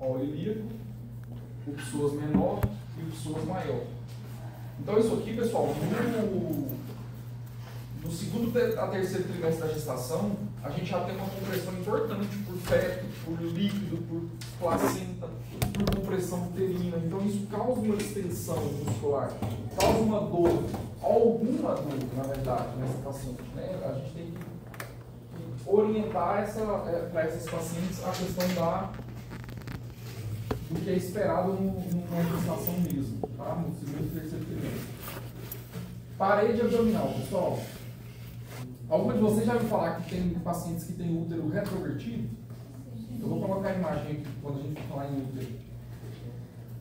colo ilíaco, o psoas menor e o psoas maior. Então isso aqui, pessoal, no segundo a terceiro trimestre da gestação, a gente já tem uma compressão importante por feto, por líquido, por placenta, por compressão uterina. Então isso causa uma distensão muscular, causa uma dor, alguma dor, na verdade, nessa paciente. Né? A gente tem que orientar para esses pacientes a questão do que é esperado numa gestação mesmo, tá? No segundo e terceiro trimestre. Parede abdominal, pessoal. Alguma de vocês já ouviu falar que tem pacientes que têm útero retrovertido? Eu vou colocar a imagem aqui quando a gente falar em útero.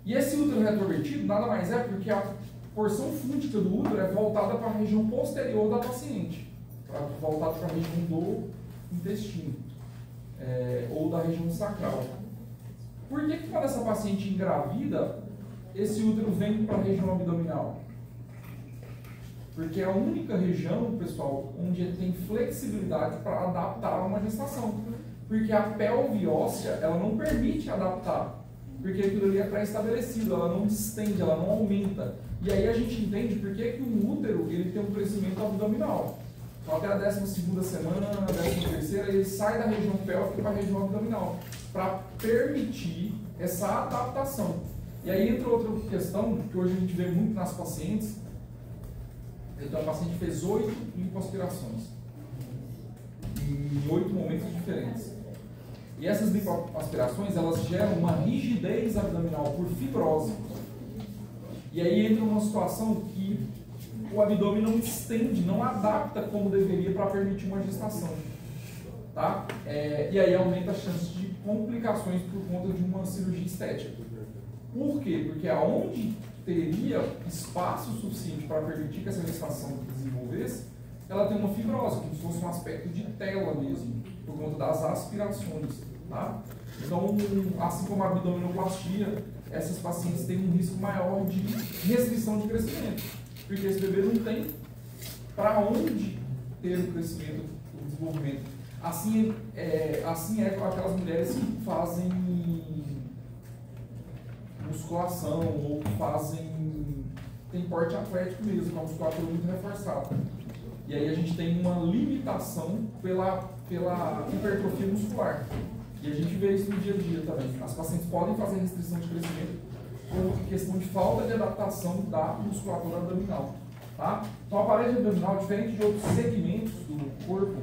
E esse útero retrovertido nada mais é porque a porção fúndica do útero é voltada para a região posterior da paciente, voltada para a região do intestino, ou da região sacral. Por que quando essa paciente engravida, esse útero vem para a região abdominal? Porque é a única região, pessoal, onde tem flexibilidade para adaptar a uma gestação. Porque a pelve óssea, ela não permite adaptar. Porque aquilo ali é pré-estabelecido, ela não distende, ela não aumenta. E aí a gente entende por que o útero ele tem um crescimento abdominal. Então até a 12ª semana, a 13ª, ele sai da região pélvica para a região abdominal, para permitir essa adaptação. E aí entra outra questão, que hoje a gente vê muito nas pacientes. Então a paciente fez 8 lipoaspirações, em 8 momentos diferentes. E essas lipoaspirações, elas geram uma rigidez abdominal por fibrose. E aí entra uma situação que o abdômen não estende, não adapta como deveria para permitir uma gestação. Tá? E aí aumenta a chance de complicações por conta de uma cirurgia estética. Por quê? Porque aonde teria espaço suficiente para permitir que essa gestação desenvolvesse, ela tem uma fibrose, como se fosse um aspecto de tela mesmo, por conta das aspirações. Tá? Então, assim como a abdominoplastia, essas pacientes têm um risco maior de restrição de crescimento, porque esse bebê não tem para onde ter o crescimento, o desenvolvimento. Assim é com aquelas mulheres que fazem musculação ou tem porte atlético mesmo, com a musculatura muito reforçada. E aí a gente tem uma limitação pela hipertrofia muscular. E a gente vê isso no dia a dia também. As pacientes podem fazer restrição de crescimento por questão de falta de adaptação da musculatura abdominal. Tá? Então a parede abdominal, diferente de outros segmentos do corpo,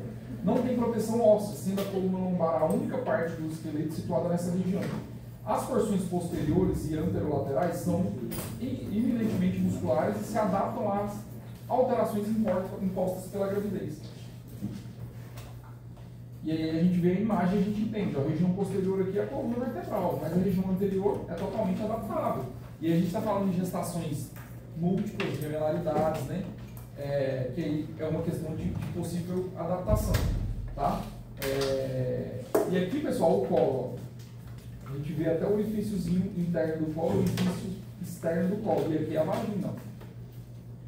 não tem proteção óssea, sendo a coluna lombar a única parte do esqueleto situada nessa região. As porções posteriores e anterolaterais são eminentemente musculares e se adaptam às alterações impostas pela gravidez. E aí a gente vê a imagem e a gente entende. A região posterior aqui é a coluna vertebral, mas a região anterior é totalmente adaptável. E a gente está falando de gestações múltiplas, gemelaridades, né? Que aí é uma questão de possível adaptação. Tá? E aqui, pessoal, o colo. A gente vê até o orifíciozinho interno do colo e o orifício externo do colo. E aqui é a vagina.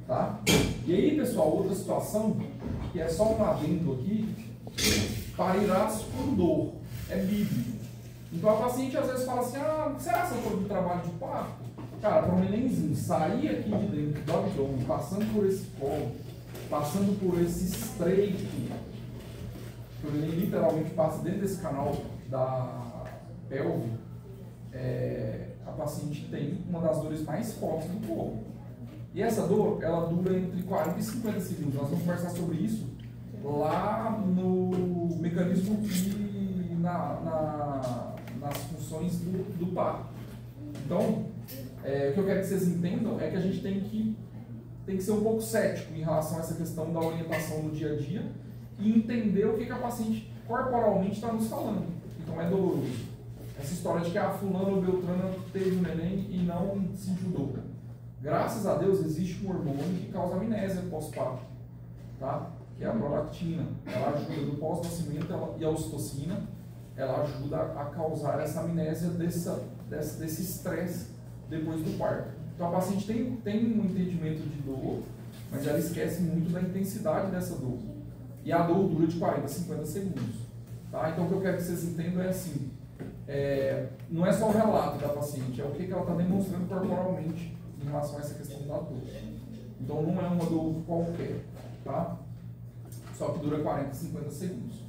Tá? E aí, pessoal, outra situação, que é só um adendo aqui, parirás com dor. É bíblico. Então a paciente às vezes fala assim, será que eu estou de trabalho de parto? Cara, para um nenenzinho sair aqui de dentro do abdômen, passando por esse colo, passando por esse estreito, que o neném literalmente passa dentro desse canal da pelve, a paciente tem uma das dores mais fortes do corpo. E essa dor, ela dura entre 40 e 50 segundos. Nós vamos conversar sobre isso lá no mecanismo e nas funções do parto. Então, o que eu quero que vocês entendam é que a gente tem que ser um pouco cético em relação a essa questão da orientação no dia a dia e entender o que a paciente corporalmente está nos falando. Então é doloroso. Essa história de que a fulana ou beltrana teve um neném e não sentiu dor. Graças a Deus existe um hormônio que causa amnésia pós-parto, tá? Que é a prolactina. Ela ajuda no pós-nascimento e a ocitocina, ela ajuda a causar essa amnésia desse estresse depois do parto. Então a paciente tem um entendimento de dor, mas ela esquece muito da intensidade dessa dor. E a dor dura de 40 a 50 segundos. Tá? Então o que eu quero que vocês entendam é assim, não é só o relato da paciente, é o que ela está demonstrando corporalmente em relação a essa questão da dor. Então não é uma dor qualquer, tá? Só que dura 40, 50 segundos.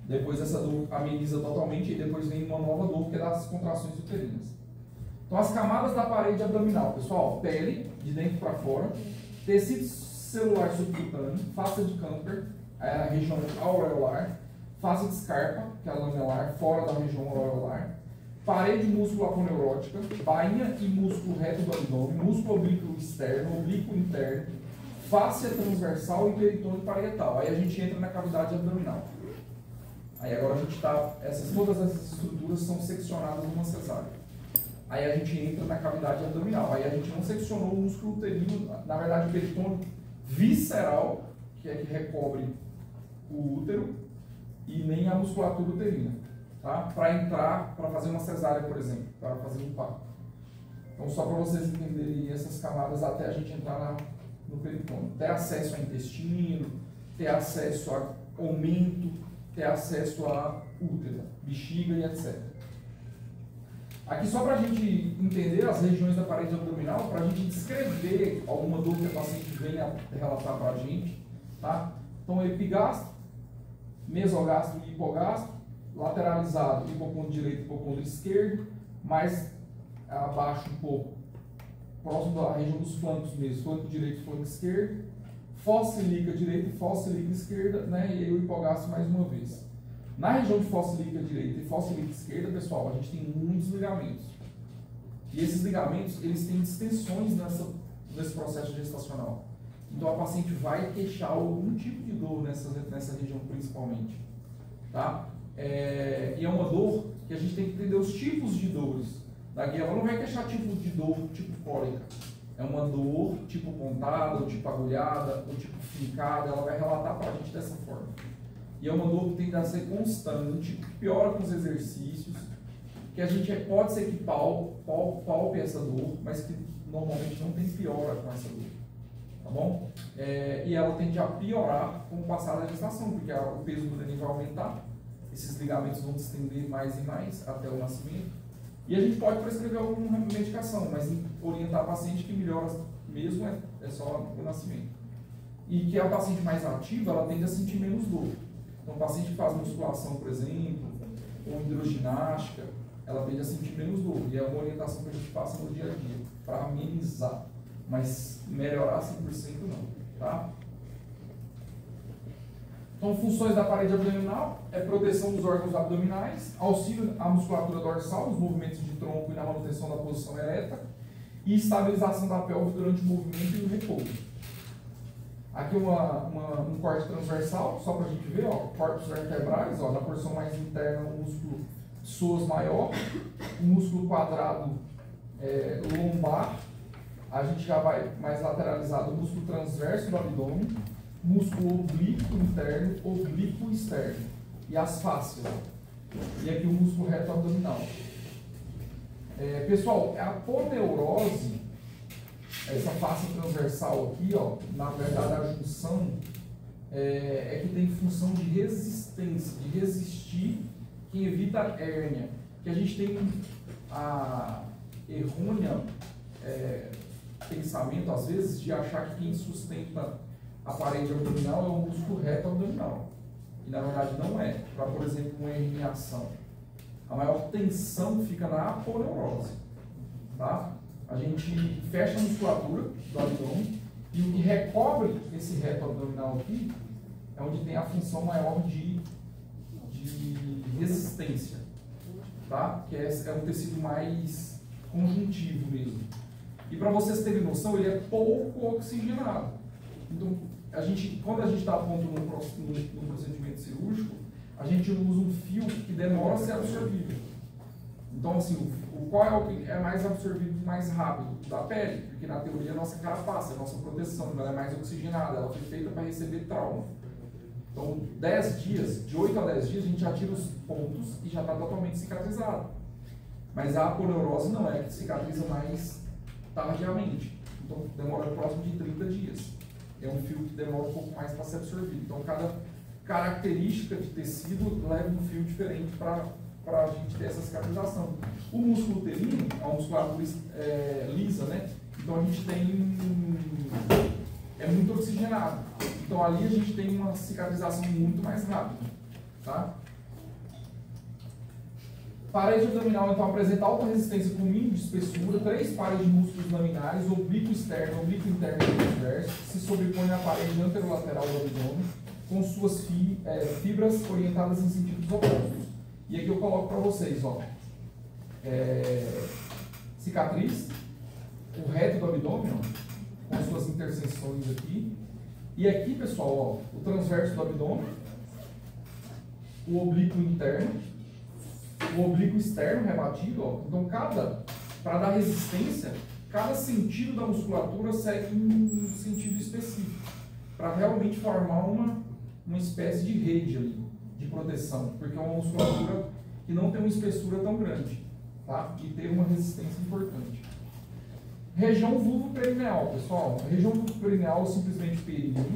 Depois essa dor ameniza totalmente e depois vem uma nova dor que é das contrações uterinas. Então as camadas da parede abdominal, pessoal, pele, de dentro para fora, tecido celular subcutâneo, face de Camper, a região aureolar, face de Scarpa, que é a lamelar, fora da região aureolar, parede músculo aponeurótica, bainha e músculo reto do abdômen, músculo oblíquo externo, oblíquo interno, fáscia transversal e peritônio parietal. Aí a gente entra na cavidade abdominal. Aí agora a gente está, todas essas estruturas são seccionadas numa cesárea. Aí a gente entra na cavidade abdominal. Aí a gente não seccionou o músculo uterino, na verdade o peritônio visceral, que é que recobre o útero, e nem a musculatura uterina, tá? Para entrar, para fazer uma cesárea, por exemplo, para fazer um parto. Então, só para vocês entenderem essas camadas até a gente entrar no peritônio. Ter acesso a intestino, ter acesso a aumento, ter acesso a útero, bexiga e etc. Aqui só para a gente entender as regiões da parede abdominal, para a gente descrever alguma dor que a paciente venha relatar para a gente, tá? Então, epigastro, mesogastro e hipogastro, lateralizado, hipocôndrio direito e hipocôndrio esquerdo, mais abaixo um pouco, próximo da região dos flancos mesmo, flanco direito e flanco esquerdo, fossa ilíaca direita e fossa ilíaca esquerda, né? E aí o hipogastro mais uma vez. Na região de fossa ilíaca direita e fossa ilíaca esquerda, pessoal, a gente tem muitos ligamentos. E esses ligamentos, eles têm distensões nesse processo gestacional. Então a paciente vai queixar algum tipo de dor nessa região principalmente. Tá? E é uma dor que a gente tem que entender os tipos de dores. Daqui ela não vai queixar tipo de dor tipo cólica. É uma dor tipo pontada, ou tipo agulhada, ou tipo fincada, ela vai relatar para a gente dessa forma. E é uma dor que tem que ser constante, que piora com os exercícios, que a gente pode ser que palpe essa dor, mas que normalmente não tem piora com essa dor. Tá bom? E ela tende a piorar com o passar da gestação, porque o peso do neném vai aumentar, esses ligamentos vão se estender mais e mais até o nascimento. E a gente pode prescrever alguma medicação, mas orientar a paciente que melhora mesmo é só o nascimento. E que a paciente mais ativa, ela tende a sentir menos dor. Então, o paciente que faz musculação, por exemplo, ou hidroginástica, ela tende a sentir menos dor. E é uma orientação que a gente passa no dia a dia, para amenizar. Mas melhorar 100% não, tá? Então, funções da parede abdominal é proteção dos órgãos abdominais, auxílio à musculatura dorsal, os movimentos de tronco e na manutenção da posição ereta, e estabilização da pelve durante o movimento e o repouso. Aqui um corte transversal, só para a gente ver, ó, corpos vertebrais, ó, na porção mais interna, o músculo psoas maior, o músculo quadrado lombar, a gente já vai mais lateralizado, o músculo transverso do abdômen, músculo oblíquo interno, oblíquo externo, e as fáscias, e aqui o músculo reto abdominal. Pessoal, a aponeurose, essa face transversal aqui, ó, na verdade a junção é que tem função de resistência, de resistir, que evita a hérnia. Que a gente tem a errônea pensamento, às vezes, de achar que quem sustenta a parede abdominal é o músculo reto abdominal. E na verdade não é. Para, por exemplo, uma herniação, a maior tensão fica na aponeurose. Tá? A gente fecha a musculatura do abdômen e o que recobre esse reto abdominal aqui é onde tem a função maior de resistência, tá? Que é um tecido mais conjuntivo mesmo. E para vocês terem noção, ele é pouco oxigenado. Então, quando a gente está a ponto no procedimento cirúrgico, a gente usa um fio que demora a ser absorvido. Então, assim, qual é o que é mais absorvido mais rápido? Da pele, porque na teoria a nossa carapaça, a nossa proteção, ela é mais oxigenada, ela foi feita para receber trauma. Então, 10 dias, de 8 a 10 dias, a gente já tira os pontos e já está totalmente cicatrizado. Mas a aponeurose não, é que cicatriza mais tardiamente. Então, demora próximo de 30 dias. É um fio que demora um pouco mais para ser absorvido. Então, cada característica de tecido leva um fio diferente para para a gente ter essa cicatrização. O músculo uterino é uma musculatura lisa, né? Então a gente é muito oxigenado. Então ali a gente tem uma cicatrização muito mais rápida, tá? Parede abdominal, então, apresenta alta resistência com mínimo de espessura, 3 pares de músculos laminares, oblíquo externo, oblíquo interno e transverso, que se sobrepõe à parede anterolateral do abdômen, com suas fibras orientadas em sentidos opostos. E aqui eu coloco para vocês, ó, cicatriz, o reto do abdômen, ó, com suas interseções aqui. E aqui, pessoal, ó, o transverso do abdômen, o oblíquo interno, o oblíquo externo rebatido, ó. Então para dar resistência, cada sentido da musculatura segue um sentido específico, para realmente formar uma espécie de rede ali, de proteção, porque é uma musculatura que não tem uma espessura tão grande, tá? E tem uma resistência importante. Região vulvo-perineal, pessoal. A região vulvo-perineal, simplesmente períneo,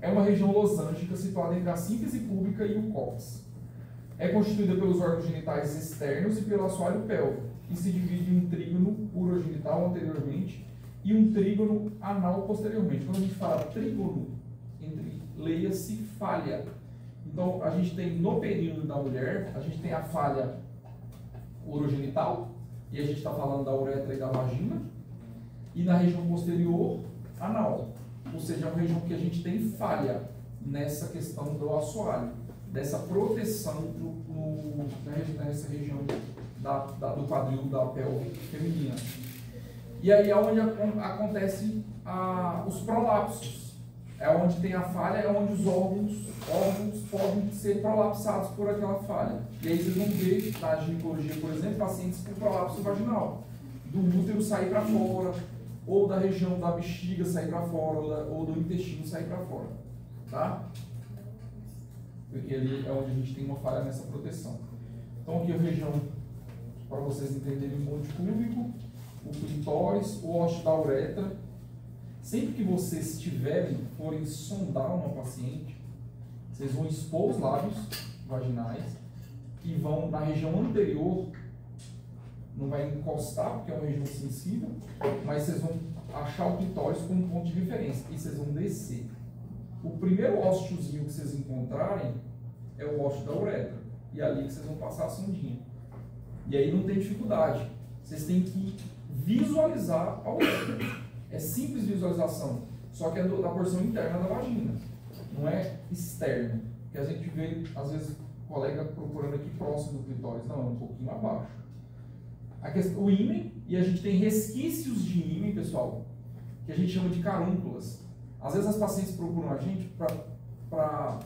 é uma região losângica situada entre a síntese púbica e o cóccix. É constituída pelos órgãos genitais externos e pelo assoalho pélvico, e se divide em um trígono urogenital anteriormente e um trígono anal posteriormente. Quando a gente fala trígono, leia-se falha. Então, a gente tem no períneo da mulher, a gente tem a falha urogenital, e a gente está falando da uretra e da vagina, e na região posterior, anal. Ou seja, é uma região que a gente tem falha nessa questão do assoalho, dessa proteção nessa região do quadril da pelve feminina. E aí é onde acontece os prolapsos. É onde tem a falha, é onde os órgãos podem ser prolapsados por aquela falha. E aí vocês vão ver na ginecologia, por exemplo, pacientes com prolapso vaginal, do útero sair para fora, ou da região da bexiga sair para fora, ou do intestino sair para fora, tá? Porque ali é onde a gente tem uma falha nessa proteção. Então aqui a região, para vocês entenderem, o monte púbico, o clitóris, o ósseo da uretra. Sempre que vocês forem sondar uma paciente, vocês vão expor os lábios vaginais e vão na região anterior, não vai encostar porque é uma região sensível, mas vocês vão achar o clitóris como ponto de referência e vocês vão descer. O primeiro ósseozinho que vocês encontrarem é o ósseo da uretra, e é ali que vocês vão passar a sondinha. E aí não tem dificuldade, vocês têm que visualizar a uretra. É simples visualização, só que é da porção interna da vagina, não é externo. Que a gente vê, às vezes, o colega procurando aqui próximo do clitóris, não, é um pouquinho abaixo. O ímen, e a gente tem resquícios de ímen, pessoal, que a gente chama de carúnculas. Às vezes as pacientes procuram a gente para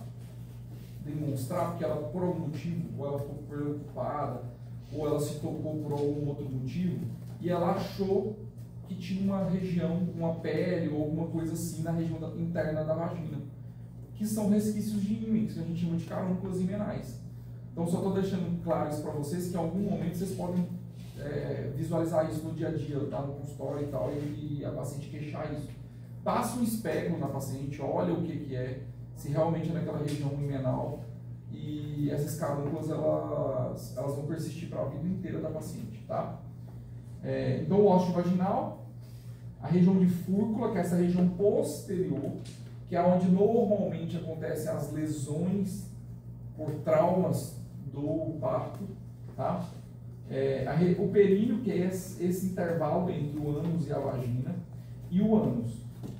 demonstrar, porque ela, por algum motivo, ou ela ficou preocupada, ou ela se tocou por algum outro motivo, e ela achou que tinha uma região, uma pele ou alguma coisa assim na região interna da vagina, que são resquícios de ímen, que a gente chama de carúnculas imenais. Então, só estou deixando claro isso para vocês, que em algum momento vocês podem visualizar isso no dia a dia, tá, no consultório e tal, e a paciente queixar isso. Passa um espectro na paciente, olha o que é, se realmente é naquela região imenal, e essas carúnculas elas vão persistir para a vida inteira da paciente, tá? Então, o ósseo vaginal, a região de fúrcula, que é essa região posterior, que é onde normalmente acontecem as lesões por traumas do parto, tá? O períneo, que é esse intervalo entre o ânus e a vagina, e o ânus,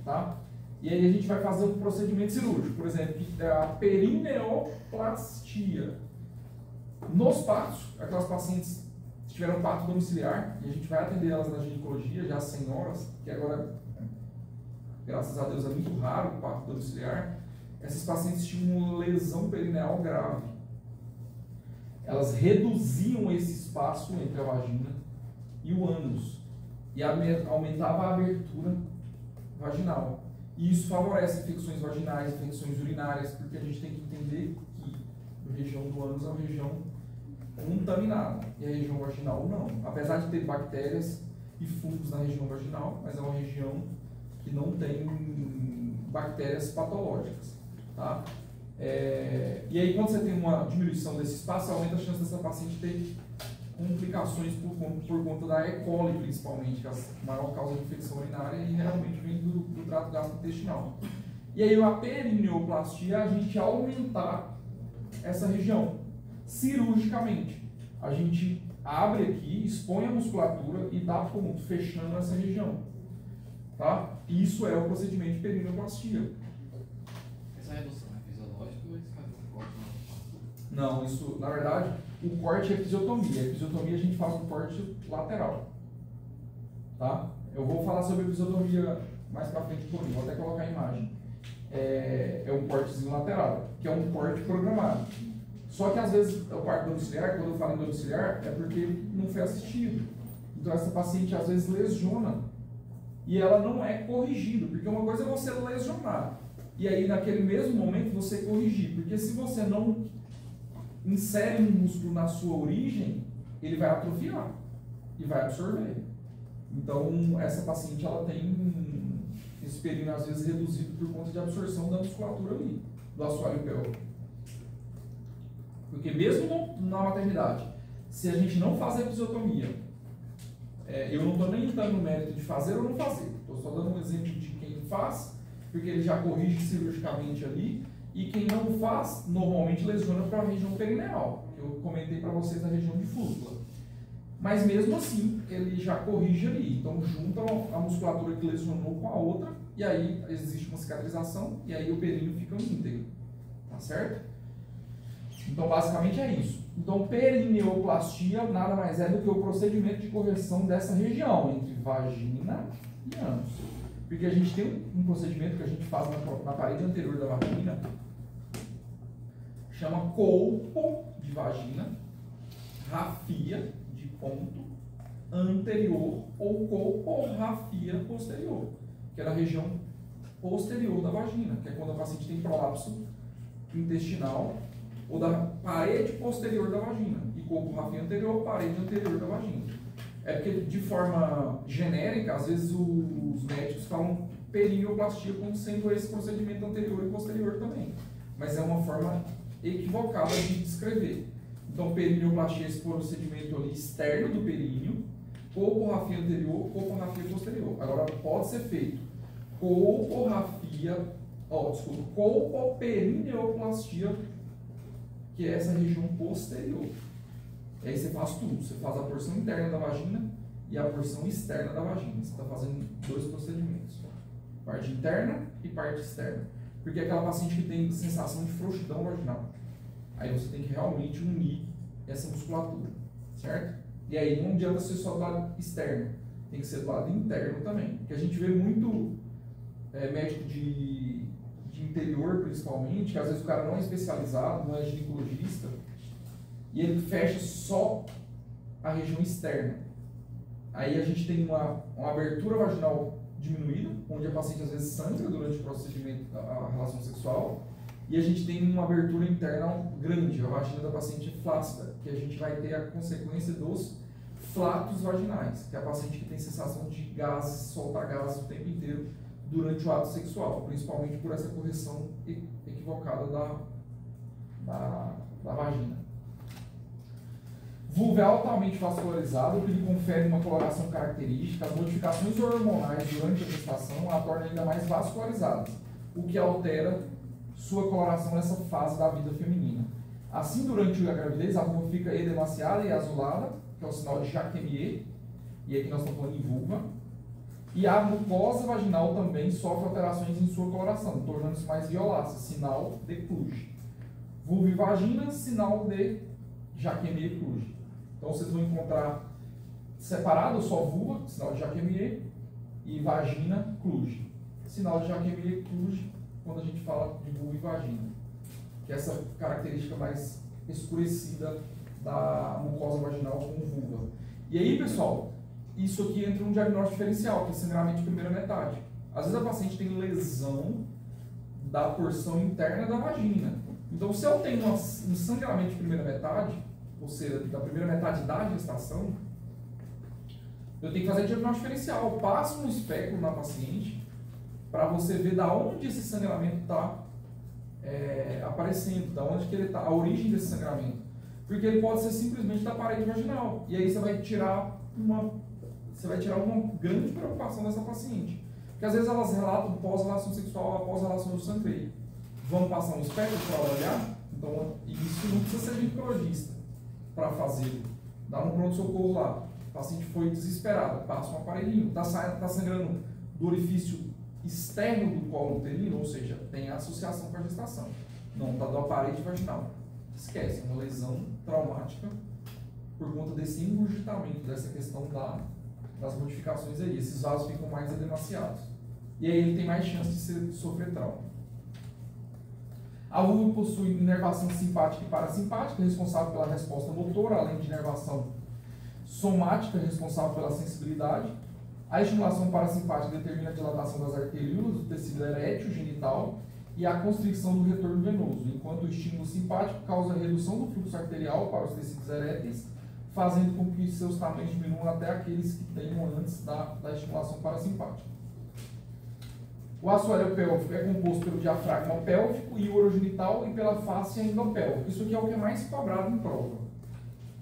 tá? E aí a gente vai fazer um procedimento cirúrgico, por exemplo, que é a perineoplastia. Nos partos, aquelas pacientes que tiveram parto domiciliar, e a gente vai atender elas na ginecologia, já as senhoras, que agora, graças a Deus, é muito raro o parto domiciliar, essas pacientes tinham uma lesão perineal grave. Elas reduziam esse espaço entre a vagina e o ânus, e aumentava a abertura vaginal. E isso favorece infecções vaginais, infecções urinárias, porque a gente tem que entender que a região do ânus é uma região contaminada, e a região vaginal não. Apesar de ter bactérias e fungos na região vaginal, mas é uma região que não tem bactérias patológicas, tá? E aí, quando você tem uma diminuição desse espaço, aumenta a chance dessa paciente ter complicações por conta da E. coli, principalmente, que é a maior causa de infecção urinária e realmente vem do trato gastrointestinal. E aí, a perineoplastia é a gente aumentar essa região cirurgicamente. A gente abre aqui, expõe a musculatura e dá ponto, fechando essa região. Tá? Isso é o procedimento de perineoplastia. Essa redução é fisiológica ou eles fazem um corte? Não, isso, na verdade, o corte é episiotomia. A episiotomia a gente faz um corte lateral. Tá? Eu vou falar sobre a episiotomia mais pra frente, vou até colocar a imagem. É um cortezinho lateral, que é um corte programado. Só que às vezes o parto domiciliar, quando eu falo em domiciliar, é porque não foi assistido. Então essa paciente às vezes lesiona e ela não é corrigida, porque uma coisa é você lesionar e aí naquele mesmo momento você corrigir, porque se você não insere um músculo na sua origem, ele vai atrofiar e vai absorver. Então essa paciente ela tem esse períneo às vezes reduzido por conta de absorção da musculatura ali, do assoalho pélvico. Porque mesmo na maternidade, se a gente não faz a episiotomia, eu não estou nem entrando no mérito de fazer ou não fazer, estou só dando um exemplo de quem faz, porque ele já corrige cirurgicamente ali, e quem não faz, normalmente lesiona para a região perineal, que eu comentei para vocês na região de fústula. Mas mesmo assim, ele já corrige ali, então junta a musculatura que lesionou com a outra, e aí existe uma cicatrização, e aí o períneo fica íntegro, tá certo? Então, basicamente é isso. Então, perineoplastia nada mais é do que o procedimento de correção dessa região, entre vagina e ânus. Porque a gente tem um procedimento que a gente faz na parede anterior da vagina, chama colpo de vagina, rafia de ponto anterior ou colporrafia posterior, que é na região posterior da vagina, que é quando a paciente tem prolapso intestinal ou da parede posterior da vagina, e colporrafia anterior, parede anterior da vagina. É porque, de forma genérica, às vezes os médicos falam perineoplastia como sendo esse procedimento anterior e posterior também, mas é uma forma equivocada de descrever. Então, perineoplastia é esse procedimento ali externo do períneo, colporrafia anterior, colporrafia posterior. Agora, pode ser feito colpoperineoplastia, que é essa região posterior. E aí você faz tudo, você faz a porção interna da vagina e a porção externa da vagina. Você está fazendo dois procedimentos, parte interna e parte externa. Porque é aquela paciente que tem sensação de frouxidão vaginal. Aí você tem que realmente unir essa musculatura, certo? E aí não adianta ser só do lado externo, tem que ser do lado interno também. Porque a gente vê muito médico de interior, principalmente, que às vezes o cara não é especializado, não é ginecologista, e ele fecha só a região externa. Aí a gente tem uma abertura vaginal diminuída, onde a paciente às vezes sangra durante o procedimento da relação sexual, e a gente tem uma abertura interna grande, a vagina da paciente é flácida, que a gente vai ter a consequência dos flatos vaginais, que é a paciente que tem sensação de gases, soltar gases o tempo inteiro durante o ato sexual, principalmente por essa correção equivocada da vagina. Vulva é altamente vascularizada, o que lhe confere uma coloração característica. As modificações hormonais durante a gestação a tornam ainda mais vascularizada, o que altera sua coloração nessa fase da vida feminina. Assim, durante a gravidez, a vulva fica edemaciada e azulada, que é o sinal de Jacqueminot, e aqui nós estamos falando em vulva. E a mucosa vaginal também sofre alterações em sua coloração, tornando-se mais violácea, sinal de Cluj. Vulva e vagina, sinal de Jacqueminot e Cluj. Então vocês vão encontrar separado só vulva, sinal de Jacqueminot, e vagina, Cluj. Sinal de Jacqueminot e Cluj quando a gente fala de vulva e vagina, que é essa característica mais escurecida da mucosa vaginal com vulva. E aí, pessoal, isso aqui entra um diagnóstico diferencial, que é sangramento de primeira metade. Às vezes a paciente tem lesão da porção interna da vagina. Então, se eu tenho um sangramento de primeira metade, ou seja, da primeira metade da gestação, eu tenho que fazer diagnóstico diferencial. Eu passo um espéculo na paciente para você ver da onde esse sangramento está aparecendo, da onde que ele está, a origem desse sangramento. Porque ele pode ser simplesmente da parede vaginal. E aí você vai tirar uma grande preocupação dessa paciente. Porque às vezes elas relatam pós-relação sexual após relação do sangreio. Vamos passar um espectro para olhar? Então, isso não precisa ser ginecologista para fazer. Dá um pronto-socorro lá. O paciente foi desesperado, passa um aparelhinho, está sangrando do orifício externo do colo uterino, ou seja, tem associação com a gestação. Não, está da parede vaginal. Esquece, é uma lesão traumática por conta desse engurgitamento, dessa questão das modificações aí. Esses vasos ficam mais edemaciados. E aí ele tem mais chance de sofrer trauma. A vulva possui inervação simpática e parasimpática, responsável pela resposta motora, além de inervação somática, responsável pela sensibilidade. A estimulação parasimpática determina a dilatação das arteríolas, do tecido erétil genital e a constrição do retorno venoso, enquanto o estímulo simpático causa a redução do fluxo arterial para os tecidos eréteis, fazendo com que seus tamanhos diminuam até aqueles que tenham antes da estimulação parasimpática. O assoalho pélvico é composto pelo diafragma pélvico e urogenital e pela face endopélvica. Isso aqui é o que é mais cobrado em prova.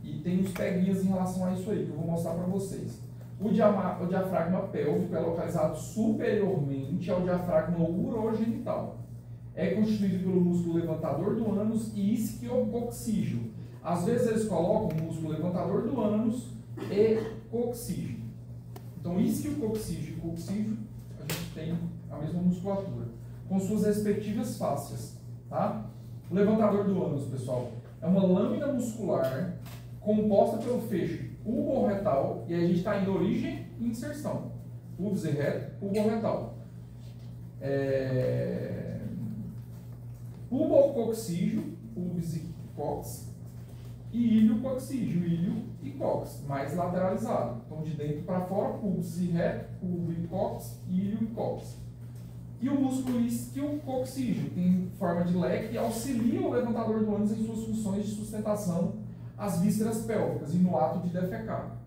E tem uns peguinhas em relação a isso aí, que eu vou mostrar para vocês. O diafragma pélvico é localizado superiormente ao diafragma urogenital. É constituído pelo músculo levantador do ânus e isquiococcígeo. Às vezes eles colocam o músculo levantador do ânus e coccígeo. Então, isquiococcígeo e coccígeo, a gente tem a mesma musculatura, com suas respectivas fáscias. Tá? O levantador do ânus, pessoal, é uma lâmina muscular composta pelo feixe pubo-retal, e aí a gente está indo origem e inserção. Pubis e reto, pubo-retal. Pubococcígeo, pubis e cox, e iliococcígeo, ilho e cox, mais lateralizado. Então, de dentro para fora, pubis e reto, pubo e cox, ilho e cox. E o músculo isquiococcígeo tem forma de leque e auxilia o levantador do ânus em suas funções de sustentação às vísceras pélvicas e no ato de defecar.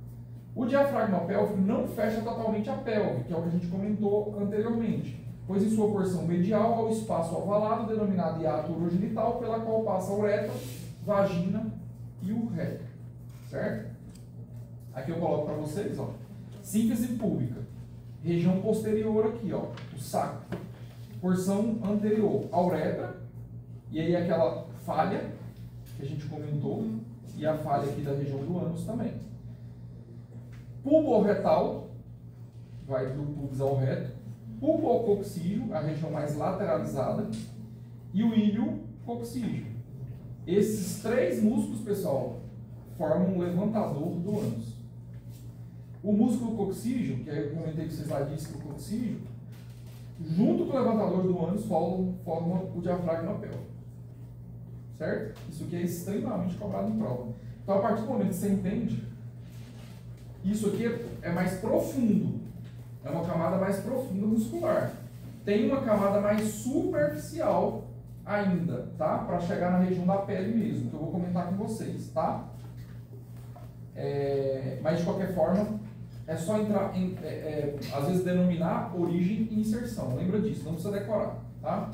O diafragma pélvico não fecha totalmente a pelve, que é o que a gente comentou anteriormente, pois em sua porção medial há o espaço ovalado denominado hiato urogenital, pela qual passa a uretra, vagina e o reto. Certo? Aqui eu coloco para vocês, ó, síntese púbica. Região posterior aqui, ó, o saco. Porção anterior, a uretra, e aí aquela falha que a gente comentou, e a falha aqui da região do ânus também. Pubo-retal, vai do pubis ao reto. Pubococcígeo, a região mais lateralizada, e o iliococcígeo. Esses três músculos, pessoal, formam um levantador do ânus. O músculo coccígeo, que eu comentei com vocês lá, discococcígeo, junto com o levantador do ânus, forma o diafragma pélvico. Certo? Isso aqui é extremamente cobrado em prova. Então, a partir do momento que você entende, isso aqui é mais profundo. É uma camada mais profunda muscular. Tem uma camada mais superficial ainda, tá? Para chegar na região da pele mesmo, que eu vou comentar com vocês, tá? Mas, de qualquer forma, é só entrar em, às vezes, denominar origem e inserção. Lembra disso, não precisa decorar, tá?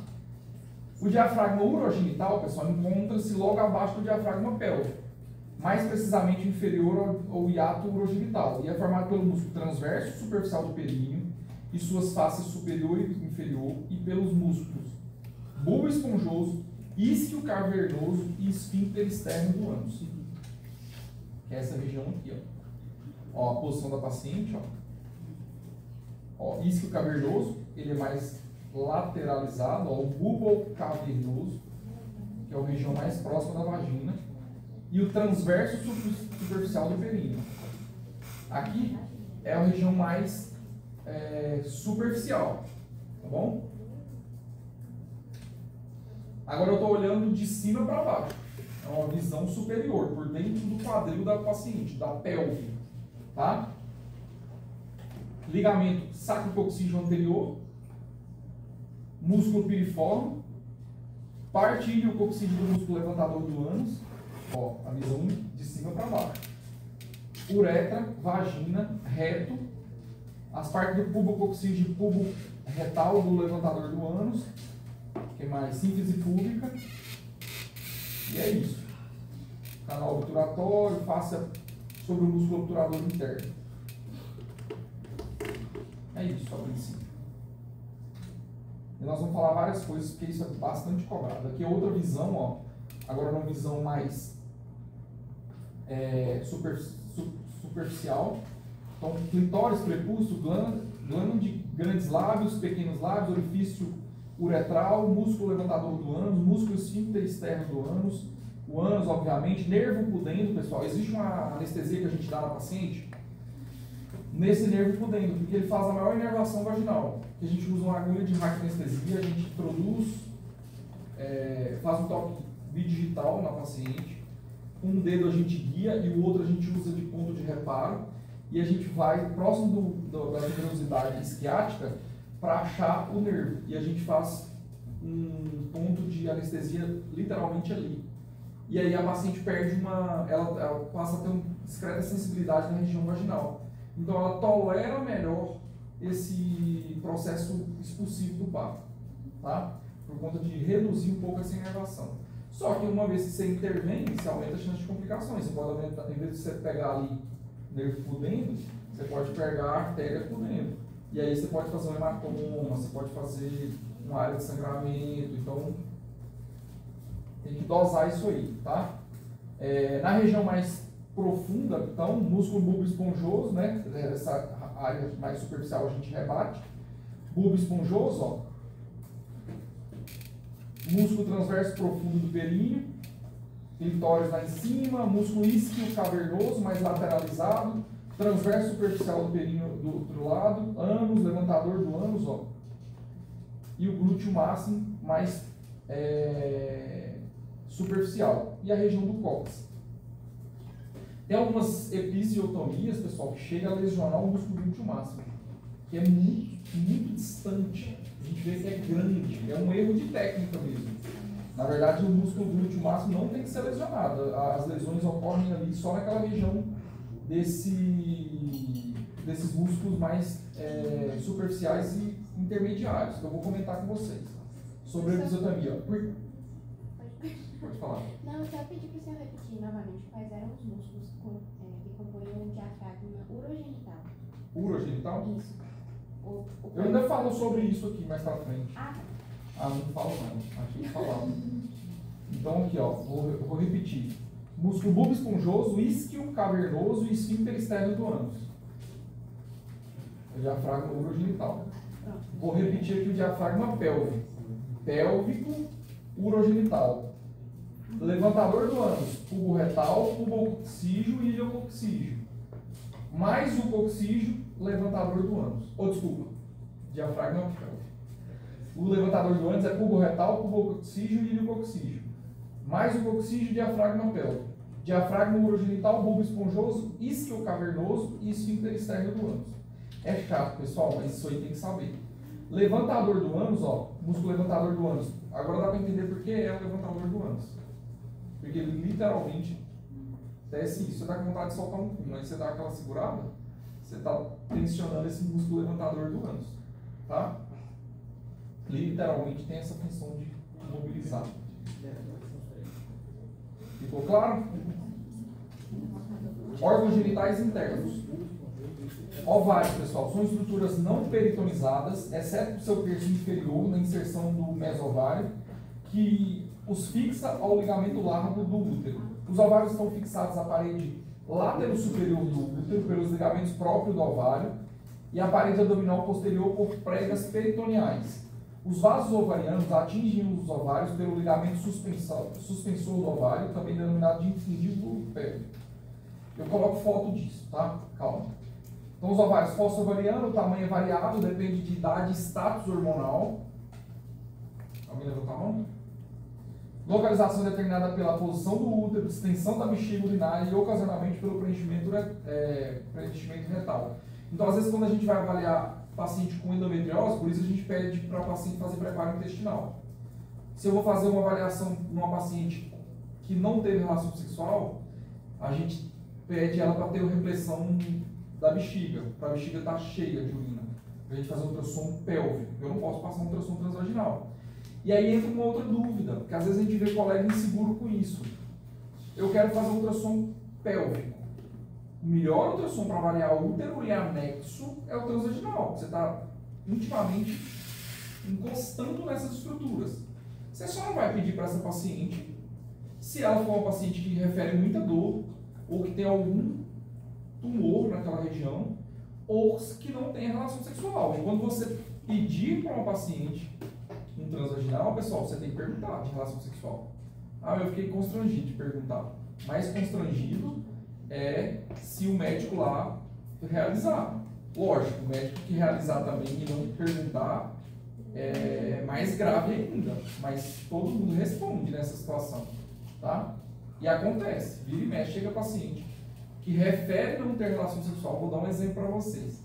O diafragma urogenital, pessoal, encontra-se logo abaixo do diafragma pélvico, mais precisamente inferior ao hiato urogenital, e é formado pelo músculo transverso superficial do períneo e suas faces superior e inferior, e pelos músculos bulbo esponjoso, isquio cavernoso e esfíncter externo do ânus. Que é essa região aqui, ó. A posição da paciente, ó. Isquio cavernoso, ele é mais lateralizado, ó, o bulbo cavernoso, que é a região mais próxima da vagina, e o transverso superficial do períneo. Aqui é a região mais superficial, tá bom? Agora eu estou olhando de cima para baixo. É uma visão superior, por dentro do quadril da paciente, da pelve, tá? Ligamento sacrococcígeo anterior, músculo piriforme, parte iliococcígeo do músculo levantador do ânus, ó, a visão de cima para baixo. Uretra, vagina, reto, as partes do pubococcígeo e pubo retal do levantador do ânus, que mais? Síntese pública. E é isso. Canal obturatório, faça sobre o músculo obturador interno. É isso, a princípio. E nós vamos falar várias coisas, porque isso é bastante cobrado. Aqui é outra visão, ó. Agora uma visão mais superficial. Então, clitóris, prepúcio, glândula de grandes lábios, pequenos lábios, orifício uretral, músculo levantador do ânus, músculo esfíncter externo do ânus, o ânus, obviamente, nervo pudendo, pessoal. Existe uma anestesia que a gente dá na paciente nesse nervo pudendo, porque ele faz a maior inervação vaginal. A gente usa uma agulha de raquianestesia, a gente introduz, faz um toque bidigital na paciente, um dedo a gente guia e o outro a gente usa de ponto de reparo, e a gente vai próximo da tuberosidade isquiática para achar o nervo, e a gente faz um ponto de anestesia literalmente ali. E aí a paciente perde ela passa a ter uma discreta sensibilidade na região vaginal. Então ela tolera melhor esse processo expulsivo do parto, tá? Por conta de reduzir um pouco essa inervação. Só que uma vez que você intervém, você aumenta a chance de complicações. Você pode aumentar, em vez de você pegar ali nervo pudendo, você pode pegar a artéria pudendo. E aí você pode fazer um hematoma, você pode fazer uma área de sangramento. Então tem que dosar isso aí, tá? Na região mais profunda, então, músculo bulbo esponjoso, né? Essa área mais superficial a gente rebate. Bulbo esponjoso, ó. Músculo transverso profundo do períneo. Clitóris lá em cima. Músculo isquio cavernoso, mais lateralizado. Transverso superficial do períneo do outro lado. Ânus, levantador do ânus, ó. E o glúteo máximo mais superficial. E a região do cóccix. Tem algumas episiotomias, pessoal, que chega a lesionar o músculo glúteo máximo, que é muito, muito distante. A gente vê que é grande, é um erro de técnica mesmo. Na verdade, o músculo glúteo máximo não tem que ser lesionado. As lesões ocorrem ali só naquela região desses músculos mais superficiais e intermediários, que eu vou comentar com vocês sobre a episiotomia. Pode falar. Não, eu só pedi para o senhor repetir novamente quais eram os músculos que compõem o diafragma urogenital. Urogenital? Isso. Eu ainda falo sobre isso aqui mais pra frente. Ah, não falo não. Achei que falava. Então aqui, ó, vou repetir. Músculo bulbo esponjoso, isquio cavernoso e esfíncter externo do ânus. O diafragma urogenital. Vou repetir aqui o diafragma pélvico. Pélvico, urogenital. Levantador do ânus, pubo retal, pubococcígio e iliococcígio. Mais o coccígio, levantador do ânus. Desculpa, diafragma pélvico. O levantador do ânus é pubo retal, pubococcígio e iliococcígio. Mais o coccígio, diafragma pélvico. Diafragma urogenital, bulbo esponjoso, isquio cavernoso e esfíncter externo do ânus. É chato, pessoal, mas isso aí tem que saber. Levantador do ânus, ó, músculo levantador do ânus. Agora dá para entender por que é o levantador do ânus. Porque ele literalmente desce isso. Você dá com vontade de soltar um pum, aí você dá aquela segurada, você está tensionando esse músculo levantador do ânus. Tá? Literalmente tem essa função de mobilizar. Ficou claro? Órgãos genitais internos. Ovários, pessoal, são estruturas não peritonizadas, exceto o seu terço inferior, na inserção do mesovário, que os fixa ao ligamento largo do útero. Os ovários estão fixados à parede látero superior do útero pelos ligamentos próprios do ovário e a parede abdominal posterior por pregas peritoneais. Os vasos ovarianos atingem os ovários pelo ligamento suspensor do ovário, também denominado de infundíbulo pélvico. Eu coloco foto disso, tá? Calma. Então, os ovários fosso-ovariano, o tamanho é variável, depende de idade e status hormonal. Alguém levantou a mão? Localização determinada pela posição do útero, extensão da bexiga urinária e ocasionalmente pelo preenchimento retal. Então, às vezes, quando a gente vai avaliar paciente com endometriose, por isso a gente pede para o paciente fazer preparo intestinal. Se eu vou fazer uma avaliação numa paciente que não teve relação sexual, a gente pede ela para ter uma repressão da bexiga, para a bexiga estar cheia de urina, para a gente fazer um ultrassom pélvico. Eu não posso passar um ultrassom transvaginal. E aí entra uma outra dúvida, porque às vezes a gente vê colega inseguro com isso. Eu quero fazer um ultrassom pélvico. O melhor ultrassom para avaliar útero e anexo é o transvaginal. Você está intimamente encostando nessas estruturas. Você só não vai pedir para essa paciente, se ela for uma paciente que refere muita dor, ou que tem algum tumor naquela região, ou que não tem relação sexual. E quando você pedir para uma paciente um transvaginal, pessoal, você tem que perguntar de relação sexual. Ah, eu fiquei constrangido de perguntar. Mais constrangido é se o médico lá realizar. Lógico, o médico que realizar também e não perguntar é mais grave ainda, mas todo mundo responde nessa situação, tá? E acontece, vira e mexe, chega paciente que refere não ter relação sexual. Vou dar um exemplo para vocês.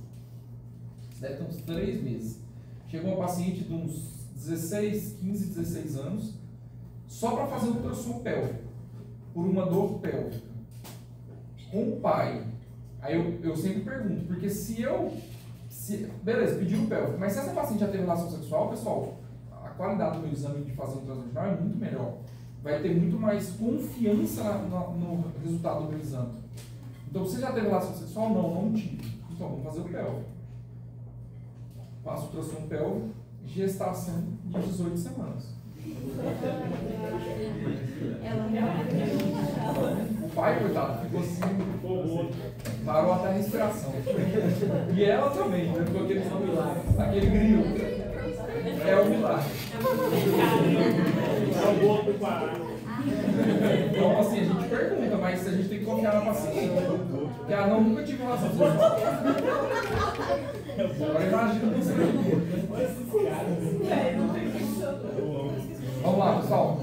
Isso deve ter uns 3 meses. Chegou uma paciente de uns 16, 15, 16 anos, só para fazer um ultrassom pélvico, por uma dor pélvica, com o pai. Aí eu sempre pergunto, porque beleza, pediram o pélvico, mas se essa paciente já teve relação sexual, pessoal, a qualidade do meu exame de fazer um transvaginal é muito melhor. Vai ter muito mais confiança no resultado do meu exame. Então, você já teve relação sexual? Não tive. Então, vamos fazer o pélvico. Faço o ultrassom pélvico, gestação de 18 semanas. O pai, coitado, ficou assim, parou até a respiração. E ela também, né? Ficou aquele grilo. É o milagre. Então, assim, a gente pergunta, mas a gente tem que confiar na paciente. Porque ela nunca tive relação sexual. Agora imagina você. Vamos lá, pessoal.